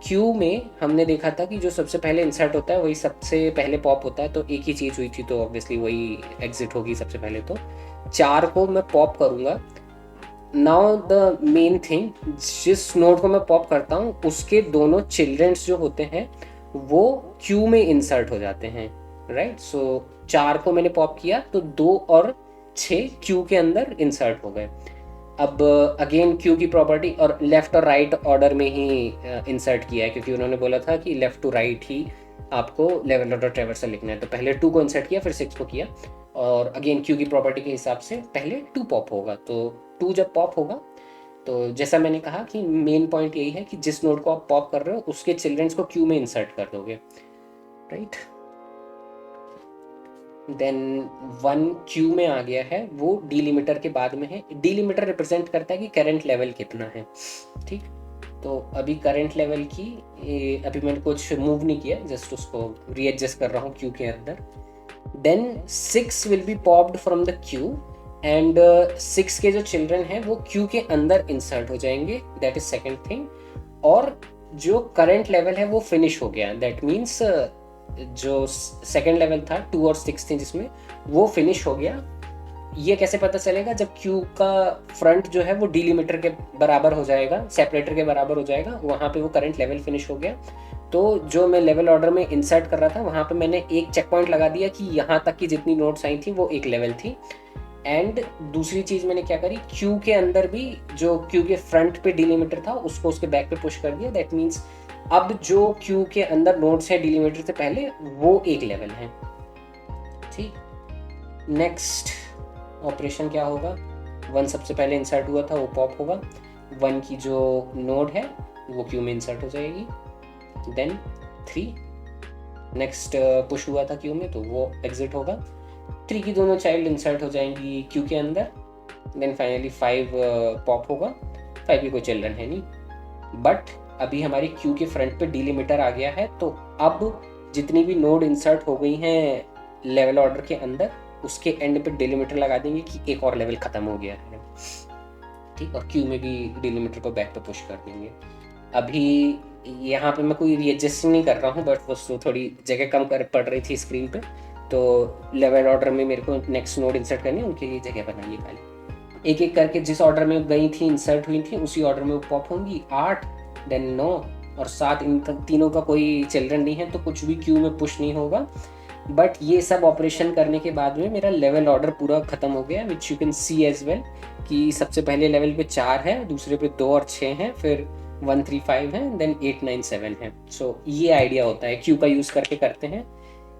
क्यू में हमने देखा था कि जो सबसे पहले इंसर्ट होता है वही सबसे पहले पॉप होता है, तो एक ही चीज़ हुई थी तो ऑब्वियसली वही एग्जिट होगी सबसे पहले। तो 4 को मैं पॉप करूँगा। नाउ द मेन थिंग, जिस नोड को मैं पॉप करता हूँ उसके दोनों चिल्ड्रंस जो होते हैं वो क्यू में इंसर्ट हो जाते हैं, राइट। सो 4 को मैंने पॉप किया तो 2 और 6 क्यू के अंदर इंसर्ट हो गए। अब अगेन क्यू की प्रॉपर्टी, और लेफ्ट और राइट ऑर्डर में ही इंसर्ट किया है, क्योंकि उन्होंने बोला था कि लेफ्ट टू राइट ही आपको लेवल ऑर्डर ट्रैवर्सल लिखना है। तो पहले 2 को इंसर्ट किया फिर 6 को किया, और अगेन क्यू की प्रॉपर्टी के हिसाब से पहले 2 पॉप होगा। तो 2 जब पॉप होगा तो जैसा मैंने कहा कि मेन पॉइंट यही है कि जिस नोड को आप पॉप कर रहे हो उसके चिल्ड्रंस को क्यू में इंसर्ट कर दोगे, राइट। देन 1 क्यू में आ गया है, वो डीलिमिटर के बाद में है। डीलिमिटर रिप्रेजेंट करता है कि करंट लेवल कितना है, ठीक। तो अभी करंट लेवल की अभी मैंने कुछ मूव नहीं किया, जस्ट उसको रीएडजस्ट कर रहा हूँ क्यू के अंदर। Then 6 will be popped from the queue, and 6 के जो चिल्ड्रन हैं वो क्यू के अंदर इंसर्ट हो जाएंगे, दैट इज सेकेंड थिंग। और जो करंट लेवल है वो फिनिश हो गया, दैट मीन्स जो सेकेंड लेवल था 2 और 6 थे जिसमें, वो फिनिश हो गया। ये कैसे पता चलेगा, जब क्यू का फ्रंट जो है वो डीलिमिटर के बराबर हो जाएगा, सेपरेटर के बराबर हो जाएगा, वहाँ पे वो करंट लेवल फिनिश हो गया। तो जो मैं लेवल ऑर्डर में इंसर्ट कर रहा था वहाँ पे मैंने एक चेक पॉइंट लगा दिया कि यहाँ तक की जितनी नोट्स आई थी वो एक लेवल थी। एंड दूसरी चीज़ मैंने क्या करी, क्यू के अंदर भी जो क्यू के फ्रंट पे डीलिमिटर था उसको उसके बैक पे पुश कर दिया। दैट मीन्स अब जो क्यू के अंदर नोट्स है डीलिमिटर से पहले वो एक लेवल है, ठीक। नेक्स्ट ऑपरेशन क्या होगा, 1 सबसे पहले इंसर्ट हुआ था वो पॉप होगा, 1 की जो नोड है वो क्यू में इंसर्ट हो जाएगी। देन 3 नेक्स्ट पुश हुआ था क्यू में तो वो एग्जिट होगा। 3 की दोनों चाइल्ड इंसर्ट हो जाएंगी क्यू के अंदर। देन फाइनली 5 पॉप होगा। 5 की कोई चिल्ड्रन है नहीं, बट अभी हमारी क्यू के फ्रंट पे डीलिमिटर आ गया है, तो अब जितनी भी नोड इंसर्ट हो गई हैं लेवल ऑर्डर के अंदर उसके एंड पे डीलिमिटर लगा देंगे कि एक और लेवल खत्म हो गया है, ठीक। और क्यू में भी डीलिमिटर को बैक पे पुश कर देंगे। अभी यहाँ पे मैं कोई रीएडजस्टिंग नहीं कर रहा हूँ, बट वो थोड़ी जगह कम कर पड़ रही थी स्क्रीन पे, तो लेवल ऑर्डर में मेरे को नेक्स्ट नोड इंसर्ट करनी है, उनके लिए जगह बनाइए खाली। एक एक करके जिस ऑर्डर में गई थी इंसर्ट हुई थी उसी ऑर्डर में वो पॉप होंगी। 8 देन 9 और 7, इन तीनों का कोई चिल्ड्रन नहीं है तो कुछ भी क्यू में पुश नहीं होगा। बट ये सब ऑपरेशन करने के बाद में मेरा लेवल ऑर्डर पूरा खत्म हो गया, which you can see as well कि सबसे पहले लेवल पे 4 है, दूसरे पे 2 और 6 हैं, फिर 1 3 5 है, देन 8 9 7 है। सो ये आइडिया होता है, क्यू का यूज़ करके करते हैं।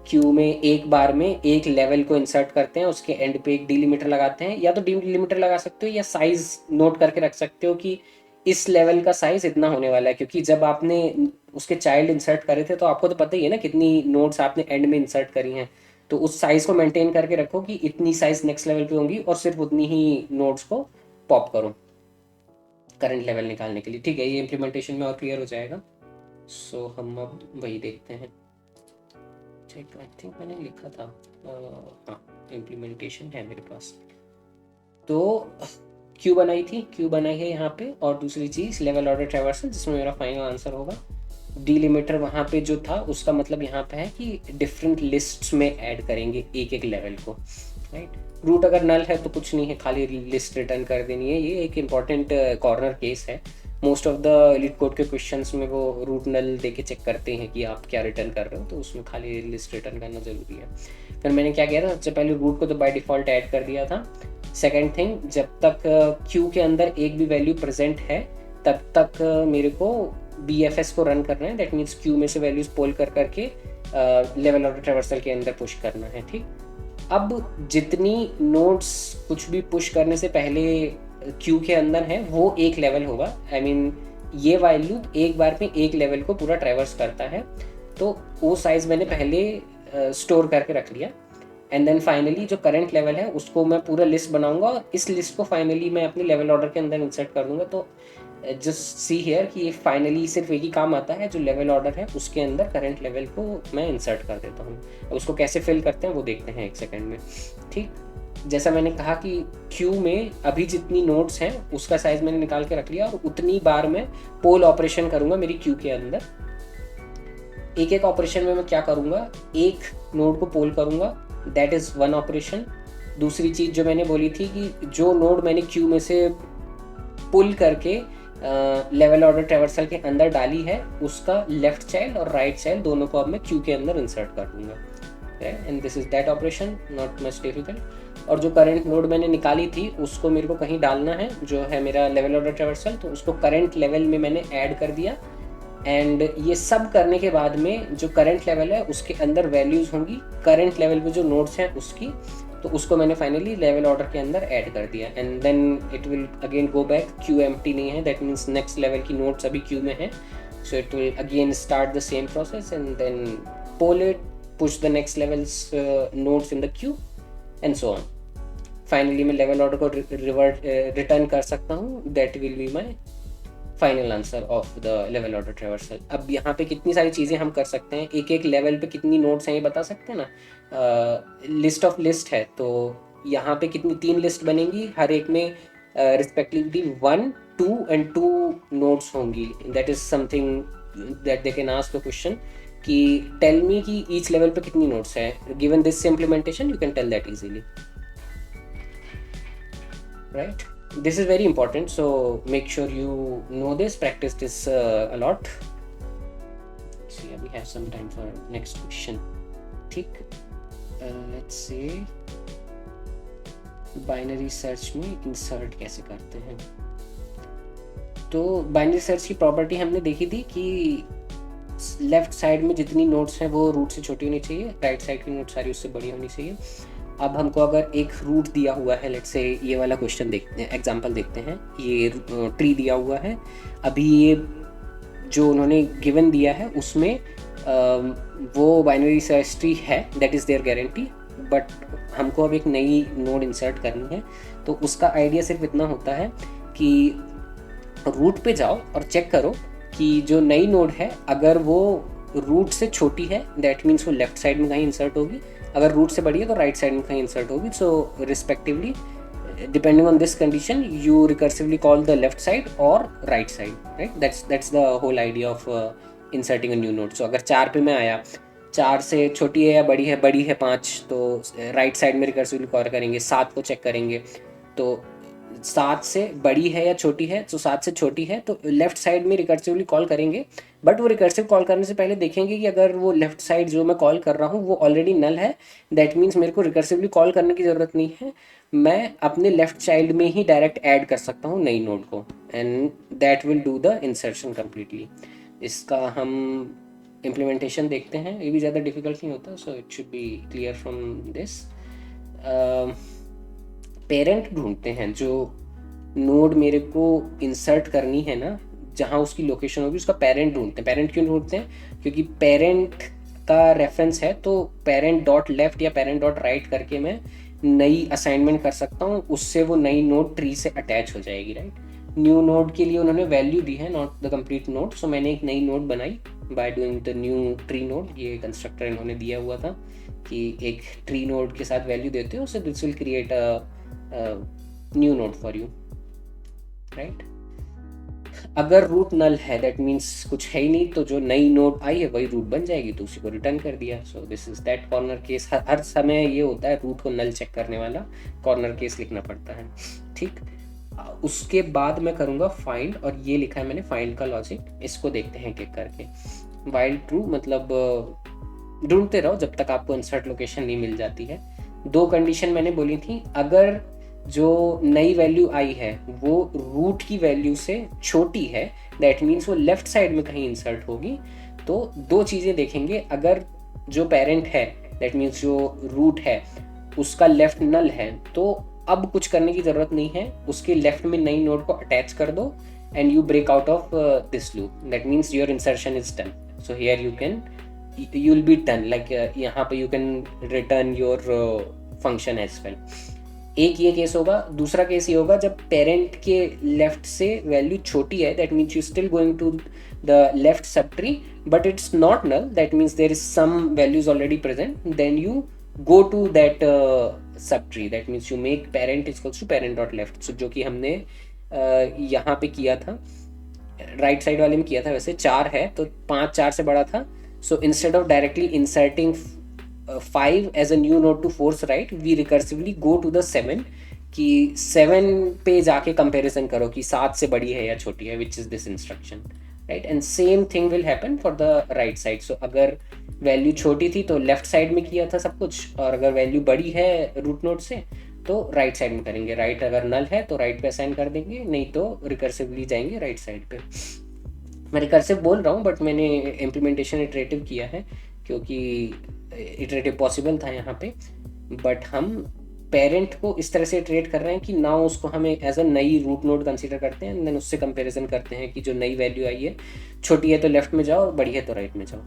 क्यू में एक बार में एक लेवल को इंसर्ट करते हैं, उसके एंड पे एक डीलिमिटर लगाते हैं, या तो डीलिमिटर लगा सकते हो या साइज नोट करके रख सकते हो कि इस लेवल का साइज इतना होने वाला है, क्योंकि जब आपने उसके चाइल्ड इंसर्ट करे थे तो आपको तो पता ही है ना कितनी नोट्स आपने एंड में इंसर्ट करी हैं, तो उस साइज को मेंटेन करके रखो कि इतनी साइज नेक्स्ट लेवल पे होंगी और सिर्फ उतनी ही नोट्स को पॉप करो करंट लेवल निकालने के लिए, ठीक है। ये इम्प्लीमेंटेशन में और क्लियर हो जाएगा। सो हम अब वही देखते हैं। चेक, आई थिंक मैंने लिखा था, हाँ इम्प्लीमेंटेशन है मेरे पास। तो क्यू बनाई थी, क्यू बनाई है यहाँ पे, और दूसरी चीज़ लेवल ऑर्डर ट्रैवर्सल जिसमें मेरा फाइनल आंसर होगा। डीलिमिटर वहाँ पे जो था उसका मतलब यहाँ पे है कि डिफरेंट लिस्ट्स में ऐड करेंगे एक एक लेवल को, राइट। रूट अगर नल है तो कुछ नहीं है, खाली लिस्ट रिटर्न कर देनी है। ये एक इम्पॉर्टेंट कॉर्नर केस है। Most of the elite code के क्वेश्चंस में वो रूट नल देके चेक करते हैं कि आप क्या रिटर्न कर रहे हो, तो उसमें खाली लिस्ट रिटर्न करना ज़रूरी है। फिर मैंने क्या किया था, सबसे पहले रूट को तो बाय डिफ़ॉल्ट ऐड कर दिया था। सेकेंड थिंग, जब तक क्यू के अंदर एक भी वैल्यू प्रेजेंट है तब तक मेरे को BFS को रन करना है। दैट मीन्स क्यू में से वैल्यूज पोल कर करके लेवल ऑर्डर ट्रैवर्सल के अंदर पुश करना है, ठीक। अब जितनी नोड्स कुछ भी पुश करने से पहले क्यू के अंदर है वो एक लेवल होगा। आई मीन ये वैल्यू एक बार में एक लेवल को पूरा ट्रैवर्स करता है, तो वो साइज मैंने पहले स्टोर करके रख लिया। एंड देन फाइनली जो करंट लेवल है उसको मैं पूरा लिस्ट बनाऊंगा और इस लिस्ट को फाइनली मैं अपने लेवल ऑर्डर के अंदर इंसर्ट कर दूंगा। तो जस्ट सी हियर कि ये फाइनली सिर्फ एक ही काम आता है, जो लेवल ऑर्डर है उसके अंदर करंट लेवल को मैं इंसर्ट कर देता हूँ। उसको कैसे फिल करते हैं वो देखते हैं एक सेकेंड में, ठीक। जैसा मैंने कहा कि क्यू में अभी जितनी नोड्स हैं उसका साइज मैंने निकाल के रख लिया और उतनी बार मैं पोल ऑपरेशन करूंगा मेरी क्यू के अंदर। एक एक ऑपरेशन में मैं क्या करूंगा, एक नोड को पोल करूंगा, दैट इज वन ऑपरेशन। दूसरी चीज जो मैंने बोली थी कि जो नोड मैंने क्यू में से पुल करके लेवल ऑर्डर ट्रैवर्सल के अंदर डाली है उसका लेफ्ट चाइल्ड और राइट चाइल्ड दोनों को अब मैं क्यू के अंदर इंसर्ट कर दूंगा, and this is that operation, not much difficult. और जो करंट नोड मैंने निकाली थी उसको मेरे को कहीं डालना है, जो है मेरा लेवल ऑर्डर ट्रैवर्सल, तो उसको करंट लेवल में मैंने ऐड कर दिया। एंड ये सब करने के बाद में जो करंट लेवल है उसके अंदर वैल्यूज होंगी करंट लेवल पे जो नोड्स हैं उसकी, तो उसको मैंने फाइनली लेवल ऑर्डर के अंदर ऐड कर दिया। And then it will again go back, queue empty नहीं है, दैट मीन्स नेक्स्ट लेवल की नोड्स अभी क्यू में है, so it will again start the same process and then poll it, push the next levels nodes in the queue and so on. Finally मैं level order को return कर सकता हूँ, that will be my final answer of the level order traversal. अब यहाँ पे कितनी सारी चीज़ें हम कर सकते हैं, एक एक लेवल पे कितनी नोड्स हैं ये बता सकते हैं ना। लिस्ट ऑफ लिस्ट है तो यहाँ पे कितनी 3 लिस्ट बनेंगी, हर एक में रिस्पेक्टिवली 1, 2 and 2 नोड्स होंगी। That is something that they can ask the question कि टेल मी कि ईच लेवल पे कितनी नोड्स है। Given this implementation you can tell that easily, right. This is very important, so make sure you know this, practice this a lot. Let's see, we have some time for next question, ठीक। let's see, binary search में insert कैसे करते हैं। तो binary search की property हमने देखी थी कि लेफ्ट साइड में जितनी नोड्स हैं वो रूट से छोटी होनी चाहिए, राइट साइड की नोट सारी उससे बड़ी होनी चाहिए। अब हमको अगर एक रूट दिया हुआ है, लेट्स से ये वाला क्वेश्चन देखते हैं, एग्जांपल देखते हैं। ये ट्री दिया हुआ है, अभी ये जो उन्होंने गिवन दिया है उसमें वो बाइनरी सर्च ट्री है, that is there guarantee, but हमको अब एक नई नोड इंसर्ट करनी है। तो उसका आइडिया सिर्फ इतना होता है कि रूट पे जाओ और चेक करो कि जो नई नोड है अगर वो रूट से छोटी है दैट मीन्स वो लेफ्ट साइड में कहीं इंसर्ट होगी, अगर रूट से बड़ी है तो राइट साइड में कहीं इंसर्ट होगी। So respectively depending on this condition you recursively call the left side और right side, right. That's the whole idea of inserting a new node. So अगर 4 पे मैं आया, 4 से छोटी है या बड़ी है, बड़ी है 5, तो राइट साइड में रिकर्सिवली कॉल करेंगे। 7 को चेक करेंगे तो 7 से बड़ी है या छोटी है, तो 7 से छोटी है तो लेफ्ट साइड में रिकर्सिवली कॉल करेंगे। बट वो रिकर्सिव कॉल करने से पहले देखेंगे कि अगर वो लेफ्ट साइड जो मैं कॉल कर रहा हूँ वो ऑलरेडी नल है, दैट मीन्स मेरे को रिकर्सिवली कॉल करने की ज़रूरत नहीं है, मैं अपने लेफ्ट चाइल्ड में ही डायरेक्ट ऐड कर सकता हूँ नई नोड को, and that will do the insertion completely. इसका हम इम्प्लीमेंटेशन देखते हैं, ये भी ज़्यादा डिफिकल्ट नहीं होता, so it should B clear from this. Parent ढूंढते हैं, जो नोड मेरे को इंसर्ट करनी है ना, जहाँ उसकी लोकेशन होगी उसका पेरेंट ढूंढते हैं। पेरेंट क्यों ढूंढते हैं? क्योंकि पेरेंट का रेफरेंस है, तो पेरेंट डॉट लेफ्ट या पेरेंट डॉट राइट करके मैं नई असाइनमेंट कर सकता हूँ, उससे वो नई नोड ट्री से अटैच हो जाएगी, राइट। न्यू नोड के लिए उन्होंने वैल्यू दी है, नॉट द कंप्लीट नोड, सो मैंने एक नई नोड बनाई by doing the new tree node. ये कंस्ट्रक्टर इन्होंने दिया हुआ था कि एक ट्री नोड के साथ वैल्यू देते हो, सो this will create a new node for you, right. अगर रूट नल है दैट मीन्स कुछ है ही नहीं, तो जो नई नोड आई है वही रूट बन जाएगी, तो उसी को रिटर्न कर दिया। So this is that corner case. हर समय ये होता है, रूट को नल चेक करने वाला कॉर्नर केस लिखना पड़ता है, ठीक। उसके बाद मैं करूँगा फाइंड, और ये लिखा है मैंने फाइंड का लॉजिक, इसको देखते हैं टिक करके। वाइल ट्रू मतलब ढूंढते रहो जब तक आपको इंसर्ट लोकेशन नहीं मिल जाती है। दो कंडीशन मैंने बोली थी, अगर जो नई वैल्यू आई है वो रूट की वैल्यू से छोटी है, दैट मीन्स वो लेफ्ट साइड में कहीं इंसर्ट होगी। तो दो चीज़ें देखेंगे, अगर जो पेरेंट है दैट मीन्स जो रूट है उसका लेफ्ट नल है, तो अब कुछ करने की ज़रूरत नहीं है, उसके लेफ्ट में नई नोड को अटैच कर दो and you break out of this loop, that means your insertion is done. So here you will be done, like यहाँ पे you can return your function as well। एक ये केस होगा। दूसरा केस ये होगा जब पेरेंट के लेफ्ट से वैल्यू छोटी है, that means you still going to the left sub tree but it's not null, that means there is some values already present, then you go to that sub tree, that means you make parent equals to parent dot left. So जो कि हमने यहाँ पे किया था, right side वाले में किया था, वैसे 4 है तो 5 4 से बड़ा था। So instead of directly inserting 5 as a new node to force write, we recursively go to the 7 कि 7 पे जाके कंपैरिजन करो कि 7 से बड़ी है या छोटी है, which is this instruction, right? And same thing will happen for the right side। So अगर वैल्यू छोटी थी तो लेफ्ट साइड में किया था सब कुछ, और अगर वैल्यू बड़ी है रूट नोड से तो राइट साइड में करेंगे। राइट अगर नल है तो राइट पे असाइन कर देंगे, नहीं तो रिकर्सिवली जाएंगे राइट साइड पे। मैं रिकर्सिव बोल रहा हूँ बट मैंने इम्प्लीमेंटेशन इटरेटिव किया है क्योंकि इटरेटिव पॉसिबल था यहाँ पे, बट हम पेरेंट को इस तरह से इटरेट कर रहे हैं कि ना उसको हमें एज अ नई रूट नोड कंसीडर करते हैं, देन उससे कंपैरिजन करते हैं कि जो नई वैल्यू आई है छोटी है तो लेफ्ट में जाओ, बड़ी है तो राइट में जाओ,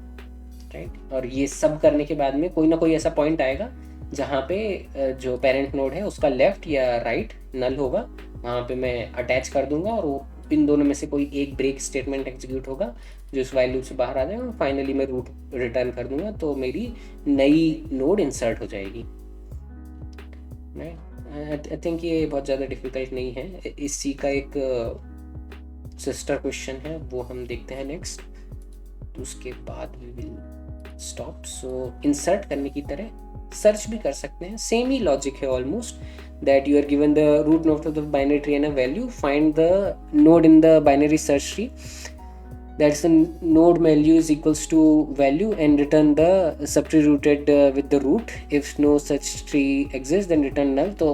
राइट। और ये सब करने के बाद में कोई ना कोई ऐसा पॉइंट आएगा जहाँ पे जो पेरेंट नोड है उसका लेफ्ट या राइट नल होगा, वहाँ पे मैं अटैच कर दूंगा और वो इन दोनों में से कोई एक ब्रेक स्टेटमेंट एग्जीक्यूट होगा जो इस वाइल लूप से बाहर आ जाएगा, और फाइनली मैं रूट रिटर्न कर दूंगा, तो मेरी नई नोड इंसर्ट हो जाएगी। आई थिंक ये बहुत ज़्यादा डिफिकल्ट नहीं है। इसी का एक सिस्टर क्वेश्चन है, वो हम देखते हैं नेक्स्ट, तो उसके बाद we will stop. So insert करने की तरह सर्च भी कर सकते हैं, सेम ही लॉजिक है almost, that you are given the root node of the binary tree and a value, find the node in the binary search tree, that's the node value is equals to value, and return the subtree rooted with the root, if no such tree exists then return null। तो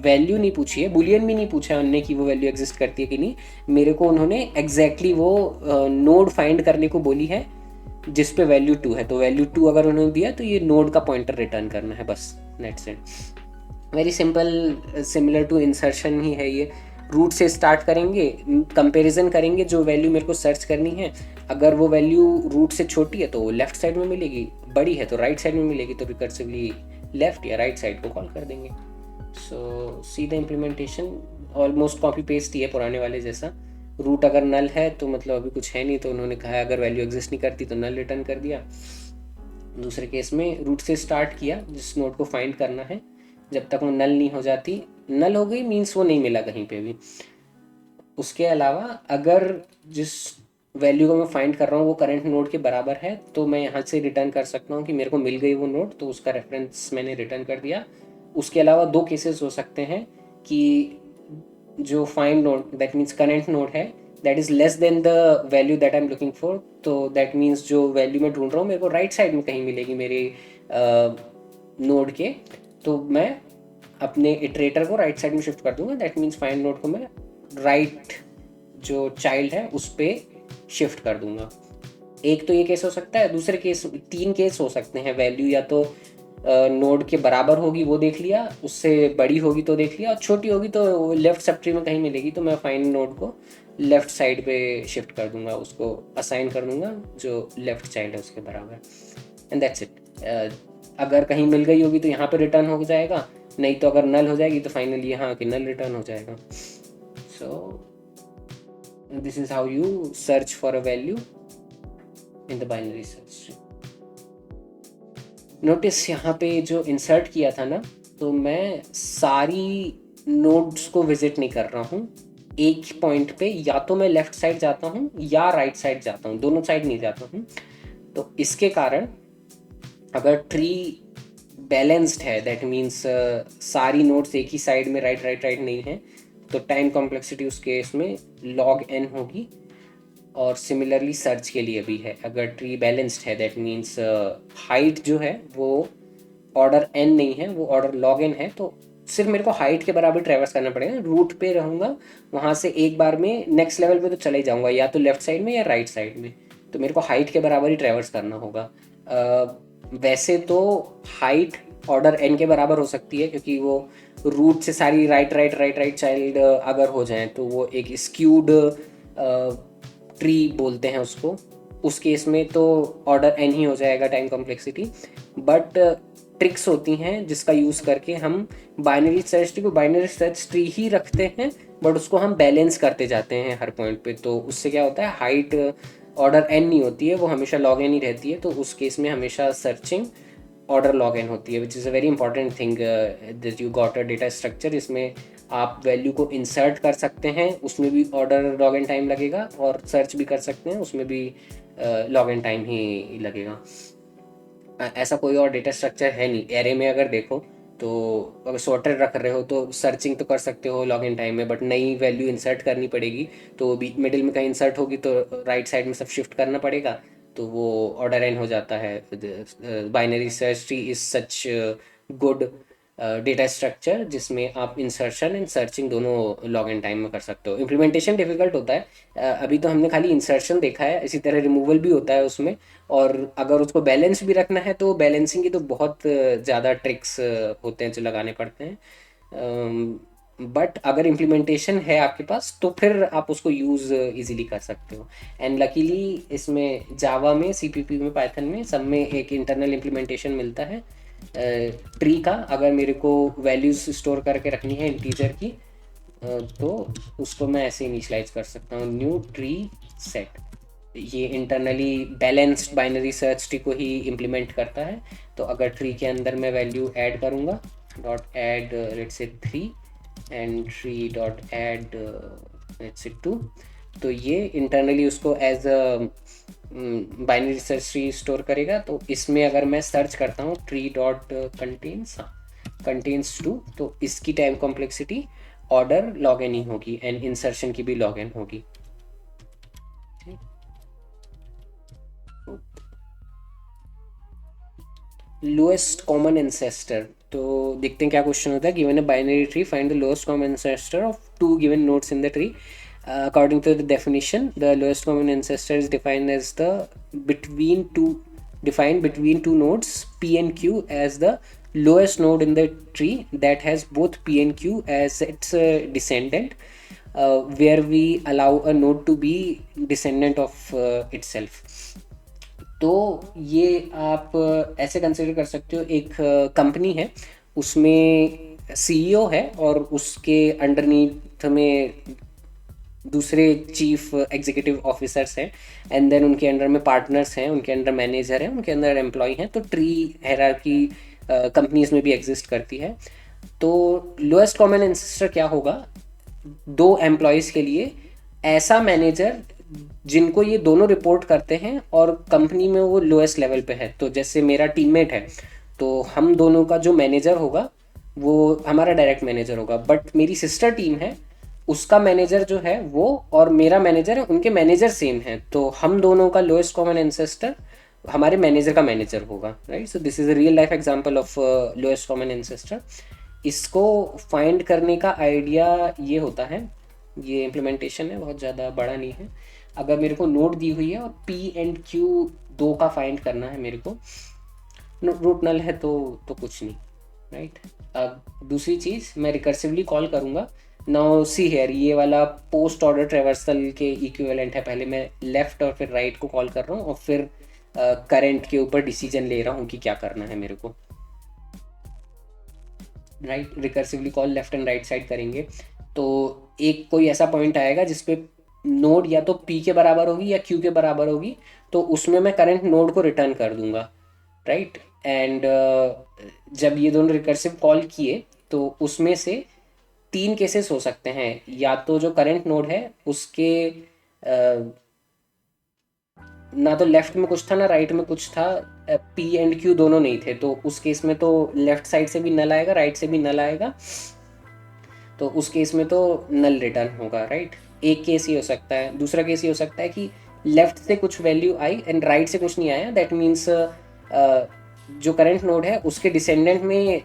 value नहीं पूछी है, Boolean भी नहीं पूछा उन्होंने कि वो वैल्यू एग्जिस्ट करती है कि नहीं, मेरे को उन्होंने एग्जैक्टली वो नोड फाइंड करने को बोली है जिस पे वैल्यू 2 है, तो वैल्यू 2 अगर उन्होंने दिया तो ये नोड का पॉइंटर रिटर्न करना है, बस that's it. Very simple, similar to insertion ही है ये। रूट से स्टार्ट करेंगे, कंपैरिजन करेंगे जो वैल्यू मेरे को सर्च करनी है, अगर वो वैल्यू रूट से छोटी है तो लेफ्ट साइड में मिलेगी, बड़ी है तो राइट साइड में मिलेगी, तो रिकर्सिवली लेफ्ट या राइट साइड को कॉल कर देंगे। So see the implementation almost copy paste ही है पुराने वाले जैसा। रूट अगर नल है तो मतलब अभी कुछ है नहीं, तो उन्होंने कहा अगर वैल्यू एग्जिस्ट नहीं करती तो नल रिटर्न कर दिया। दूसरे केस में रूट से स्टार्ट किया, जिस नोड को फाइंड करना है, जब तक वो नल नहीं हो जाती, नल हो गई मीन्स वो नहीं मिला कहीं पे भी। उसके अलावा अगर जिस वैल्यू को मैं फाइंड कर रहा हूँ वो करंट नोड के बराबर है, तो मैं यहाँ से रिटर्न कर सकता हूँ कि मेरे को मिल गई वो नोड, तो उसका रेफरेंस मैंने रिटर्न कर दिया। उसके अलावा दो केसेस हो सकते हैं कि जो find node that means current node है that is less than the value that I am looking for, तो दैट मीन्स जो वैल्यू मैं ढूंढ रहा हूँ मेरे को राइट साइड में कहीं मिलेगी मेरे नोड के, तो मैं अपने इटरेटर को राइट साइड में शिफ्ट कर दूंगा, दैट मीन्स फाइंड नोड को मैं राइट जो चाइल्ड है उस पर शिफ्ट कर दूंगा। एक तो ये केस हो सकता है, दूसरे केस 3 केस हो सकते हैं, वैल्यू या तो नोड के बराबर होगी वो देख लिया, उससे बड़ी होगी तो देख लिया, और छोटी होगी तो लेफ्ट सब ट्री में कहीं मिलेगी, तो मैं फाइंड नोड को लेफ्ट साइड पे शिफ्ट कर दूंगा, उसको असाइन कर दूंगा जो लेफ्ट चाइल्ड है उसके बराबर, एंड दैट्स इट। अगर कहीं मिल गई होगी तो यहाँ पे रिटर्न हो जाएगा, नहीं तो अगर नल हो जाएगी तो फाइनली यहाँ आके नल रिटर्न हो जाएगा। सो this is how you search for a value in the binary search tree. Notice यहाँ पे जो इंसर्ट किया था ना, तो मैं सारी नोड्स को विजिट नहीं कर रहा हूँ, एक पॉइंट पे या तो मैं लेफ्ट साइड जाता हूँ या राइट साइड जाता हूँ, दोनों साइड नहीं जाता हूँ। तो इसके कारण अगर ट्री बैलेंस्ड है, दैट मीन्स सारी नोड्स एक ही साइड में राइट राइट राइट नहीं है, तो टाइम कॉम्प्लेक्सिटी उस केस में लॉग एन होगी। और सिमिलरली सर्च के लिए भी है, अगर ट्री बैलेंस्ड है दैट मीन्स हाइट जो है वो ऑर्डर एन नहीं है, वो ऑर्डर लॉग एन है, तो सिर्फ मेरे को हाइट के बराबर ट्रेवर्स करना पड़ेगा। रूट पे रहूँगा, वहाँ से एक बार में नेक्स्ट लेवल पे तो चले जाऊँगा, या तो लेफ्ट साइड में या राइट साइड में, तो मेरे को हाइट के बराबर ही ट्रेवर्स करना होगा। वैसे तो हाइट ऑर्डर एन के बराबर हो सकती है, क्योंकि वो रूट से सारी right right right right child अगर हो जाएं तो वो एक स्क्यूड ट्री बोलते हैं उसको, उस केस में तो ऑर्डर एन ही हो जाएगा टाइम कॉम्प्लेक्सिटी। बट ट्रिक्स होती हैं जिसका यूज़ करके हम बाइनरी सर्च ट्री को बाइनरी सर्च ट्री ही रखते हैं, बट उसको हम बैलेंस करते जाते हैं हर पॉइंट पे। तो उससे क्या होता है, हाइट ऑर्डर एन नहीं होती है, वो हमेशा लॉग एन ही रहती है। तो उस केस में हमेशा सर्चिंग ऑर्डर लॉग एन होती है, which is a very important thing that you got a data structure. इसमें आप वैल्यू को इंसर्ट कर सकते हैं, उसमें भी ऑर्डर लॉग एन टाइम लगेगा, और सर्च भी कर सकते हैं, उसमें भी लॉग एन टाइम ही लगेगा। ऐसा कोई और डेटा स्ट्रक्चर है नहीं। एरे में अगर देखो तो अगर सॉर्टेड रख रहे हो तो सर्चिंग तो कर सकते हो लॉग इन टाइम में, बट नई वैल्यू इंसर्ट करनी पड़ेगी, तो मिडिल में कहीं इंसर्ट होगी तो राइट साइड में सब शिफ्ट करना पड़ेगा, तो वो ऑर्डर एन हो जाता है। Binary search tree is such good data structure जिसमें आप इंसर्शन एंड सर्चिंग दोनों लॉग इन टाइम में कर सकते हो। इम्प्लीमेंटेशन डिफिकल्ट होता है। अभी तो हमने खाली इंसर्शन देखा है, इसी तरह रिमूवल भी होता है उसमें, और अगर उसको बैलेंस भी रखना है तो बैलेंसिंग की तो बहुत ज़्यादा ट्रिक्स होते हैं जो लगाने पड़ते हैं। बट अगर इम्प्लीमेंटेशन है आपके पास तो फिर आप उसको यूज़ इजीली कर सकते हो। एंड लकीली इसमें जावा में, सीपीपी में, पाइथन में, सब में एक इंटरनल इम्प्लीमेंटेशन मिलता है ट्री का। अगर मेरे को वैल्यूज़ स्टोर करके रखनी है इंटीजर की, तो उसको मैं ऐसे इनिशलाइज कर सकता हूँ, न्यू ट्री सेट। ये internally balanced binary search tree को ही इम्प्लीमेंट करता है। तो अगर ट्री के अंदर मैं वैल्यू ऐड करूँगा, dot add let's say 3 and tree dot add let's say 2, तो ये इंटरनली उसको as a binary search tree store करेगा। तो इसमें अगर मैं सर्च करता हूँ ट्री डॉट कंटेन्स, हाँ कंटेन्स 2, तो इसकी time complexity order log N ही होगी एंड इंसर्शन की भी लॉग एन होगी। लोएस्ट कॉमन एंसेस्टर, तो देखते हैं क्या क्वेश्चन होता है। Given a binary tree, find the lowest common ancestor of two given nodes in the tree. According to the definition, the lowest common ancestor is defined as the between two defined between two nodes P and Q as the lowest node in the tree that has both P and Q as its descendant, where we allow a node to be descendant of itself. तो ये आप ऐसे consider कर सकते हो, एक company है, उसमें सीईओ है और उसके अंडरनीथ में दूसरे चीफ एग्जीक्यूटिव ऑफिसर्स हैं, एंड देन उनके अंडर में पार्टनर्स हैं, उनके अंडर मैनेजर हैं, उनके अंदर एम्प्लॉय हैं। तो ट्री हायरार्की कंपनीज में भी एग्जिस्ट करती है। तो लोएस्ट कॉमन एंसेस्टर क्या होगा, दो एम्प्लॉयज़ के लिए ऐसा मैनेजर जिनको ये दोनों रिपोर्ट करते हैं और कंपनी में वो लोएस्ट लेवल पे है। तो जैसे मेरा टीममेट है, तो हम दोनों का जो मैनेजर होगा वो हमारा डायरेक्ट मैनेजर होगा, बट मेरी सिस्टर टीम है, उसका मैनेजर जो है वो और मेरा मैनेजर है, उनके मैनेजर सेम हैं, तो हम दोनों का लोएस्ट कॉमन एंसेस्टर हमारे मैनेजर का मैनेजर होगा, right. So this is a real life example of lowest common ancestor. इसको फाइंड करने का आइडिया ये होता है, ये इम्प्लीमेंटेशन है, बहुत ज़्यादा बड़ा नहीं है। अगर मेरे को नोड दी हुई है और पी एंड क्यू दो का फाइंड करना है मेरे को, रूट नल है तो कुछ नहीं, राइट। अब दूसरी चीज़ मैं रिकर्सिवली कॉल करूँगा। नाउ सी हेयर, ये वाला पोस्ट ऑर्डर ट्रेवर्सल के इक्विवेलेंट है। पहले मैं लेफ़्ट और फिर राइट को कॉल कर रहा हूँ और फिर करंट के ऊपर डिसीजन ले रहा हूँ कि क्या करना है मेरे को, right. Recursively call left and right side करेंगे तो एक कोई ऐसा पॉइंट आएगा जिसपे नोड या तो पी के बराबर होगी या क्यू के बराबर होगी, तो उसमें मैं करंट नोड को रिटर्न कर दूंगा, राइट। एंड जब ये दोनों रिकर्सिव कॉल किए तो उसमें से तीन केसेस हो सकते हैं, या तो जो करंट नोड है उसके ना तो लेफ्ट में कुछ था ना राइट में कुछ था, पी एंड क्यू दोनों नहीं थे, तो उस केस में तो लेफ्ट साइड से भी नल आएगा, राइट से भी नल आएगा, तो उस केस में तो नल रिटर्न होगा, राइट। एक केस ये हो सकता है। दूसरा केस ये हो सकता है कि लेफ्ट से कुछ वैल्यू आई एंड राइट से कुछ नहीं आया, दैट मीन्स जो करंट नोड है उसके डिसेंडेंट में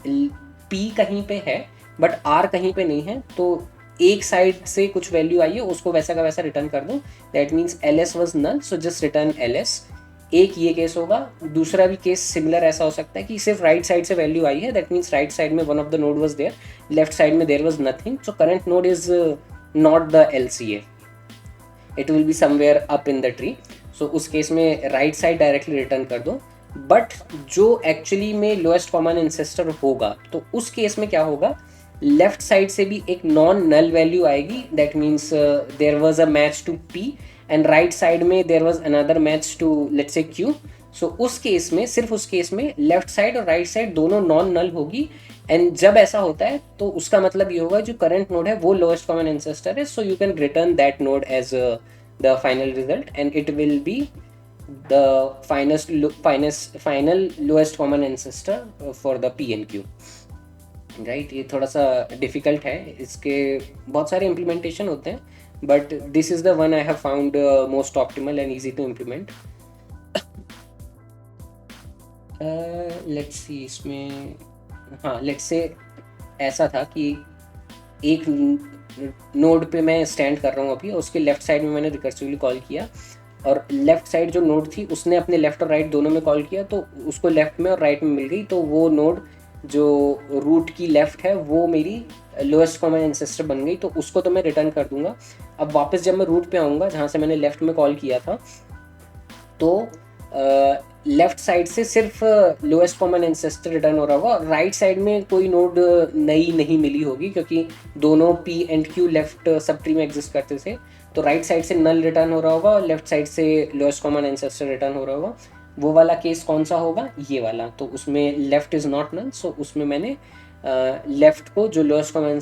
पी कहीं पे है बट आर कहीं पे नहीं है, तो एक साइड से कुछ वैल्यू आई है उसको वैसा का वैसा रिटर्न कर दो, that means L S was null, so just return L S. एक ये केस होगा। दूसरा भी केस सिमिलर ऐसा हो सकता है कि सिर्फ राइट साइड से वैल्यू आई है, दैट मीन्स राइट साइड में one of the node was there, left side में there was nothing, so current node is not the L C A, it will be somewhere up in the tree. So उस case में right side directly return कर दो। But जो actually में lowest common ancestor होगा, तो उस case में क्या होगा, लेफ्ट साइड से भी एक नॉन नल वैल्यू आएगी, that means there was a match to P, and right side में there was another match to let's say Q. So उस केस में, सिर्फ उस केस में लेफ्ट साइड और राइट साइड दोनों नॉन नल होगी, एंड जब ऐसा होता है तो उसका मतलब ये होगा जो करंट नोड है वो लोएस्ट कॉमन इंसेस्टर है, so you can return that node as the final result, and it will be the final lowest common ancestor for the p and q, right. ये थोड़ा सा डिफिकल्ट है, इसके बहुत सारे इम्प्लीमेंटेशन होते हैं, but this is the one I have found most optimal and easy to implement. Let's see इसमें, हाँ लेट्स से ऐसा था कि एक नोड पे मैं स्टैंड कर रहा हूँ अभी, उसके लेफ्ट साइड में मैंने रिकर्सिवली कॉल किया, और लेफ्ट साइड जो नोड थी उसने अपने लेफ्ट और राइट दोनों में कॉल किया, तो उसको लेफ्ट में और राइट में मिल गई, तो वो नोड जो रूट की लेफ्ट है वो मेरी लोएस्ट कॉमन एंसेस्टर बन गई, तो उसको तो मैं रिटर्न कर दूंगा। अब वापस जब मैं रूट पे आऊँगा जहाँ से मैंने लेफ्ट में कॉल किया था, तो लेफ्ट साइड से सिर्फ लोएस्ट कॉमन एंसेस्टर रिटर्न हो रहा होगा, राइट साइड में कोई नोड नई नहीं मिली होगी, क्योंकि दोनों P and Q left sub tree में एग्जिस्ट करते थे, तो राइट साइड से नल रिटर्न हो रहा होगा और लेफ्ट साइड से लोएस्ट कॉमन एंसेस्टर रिटर्न हो रहा होगा। वो वाला केस कौन सा होगा, ये वाला, तो उसमें लेफ्ट इज नॉट नल, सो उसमें मैंने लेफ्ट को जो लोएस्ट कॉमन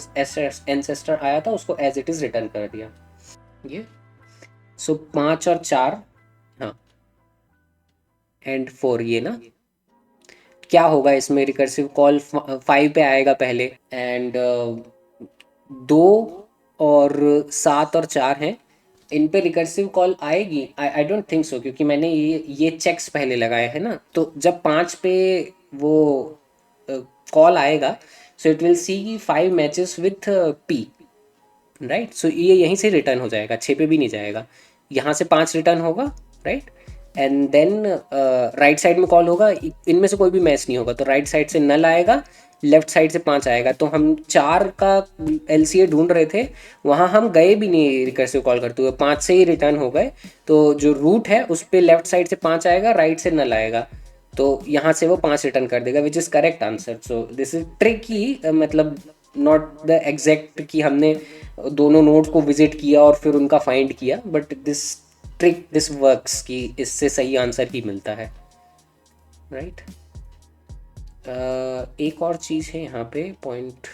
एंसेस्टर आया था उसको एज इट इज रिटर्न कर दिया। ये सो 5 और 4, हाँ एंड 4, ये ना क्या होगा इसमें, रिकर्सिव कॉल 5 पे आएगा पहले, एंड 2 और 7 और 4 हैं, इन पे रिकर्सिव कॉल आएगी, आई डोंट थिंक सो, क्योंकि मैंने ये चेक्स पहले लगाए हैं ना, तो जब 5 पे वो कॉल आएगा, सो इट विल सी कि 5 मैचेस विथ पी, राइट। सो ये यहीं से रिटर्न हो जाएगा, 6 पे भी नहीं जाएगा, यहाँ से 5 रिटर्न होगा, right. And then right side में कॉल होगा, इनमें से कोई भी मैच नहीं होगा, तो राइट साइड से नल आएगा, लेफ्ट साइड से 5 आएगा, तो हम 4 का LCA ढूंढ रहे थे, वहाँ हम गए भी नहीं रिकर्सिव कॉल करते हुए, 5 से ही रिटर्न हो गए, तो जो रूट है उस पर लेफ्ट साइड से 5 आएगा, राइट से नल आएगा, तो यहाँ से वो 5 रिटर्न कर देगा, which is correct answer. So this is tricky, मतलब नॉट द एग्जैक्ट कि हमने दोनों नोड्स को विजिट किया और फिर उनका फाइंड किया, but this trick this works कि इससे सही आंसर ही मिलता है, राइट। एक और चीज़ है यहाँ पे पॉइंट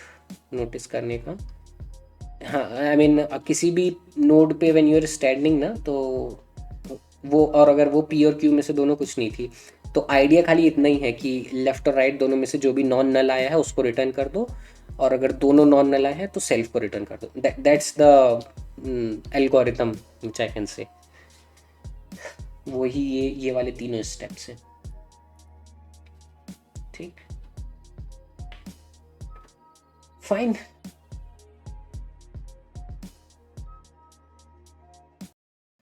नोटिस करने का, हाँ आई मीन किसी भी नोड पे व्हेन यू आर स्टैंडिंग ना, तो वो, और अगर वो पी और क्यू में से दोनों कुछ नहीं थी, तो आइडिया खाली इतना ही है कि लेफ्ट और राइट दोनों में से जो भी नॉन नल आया है उसको रिटर्न कर दो, और अगर दोनों नॉन नल आए हैं तो सेल्फ को रिटर्न कर दो, that's the algorithm which I can say. वही ये वाले तीनों स्टेप्स हैं, ठीक, फाइन।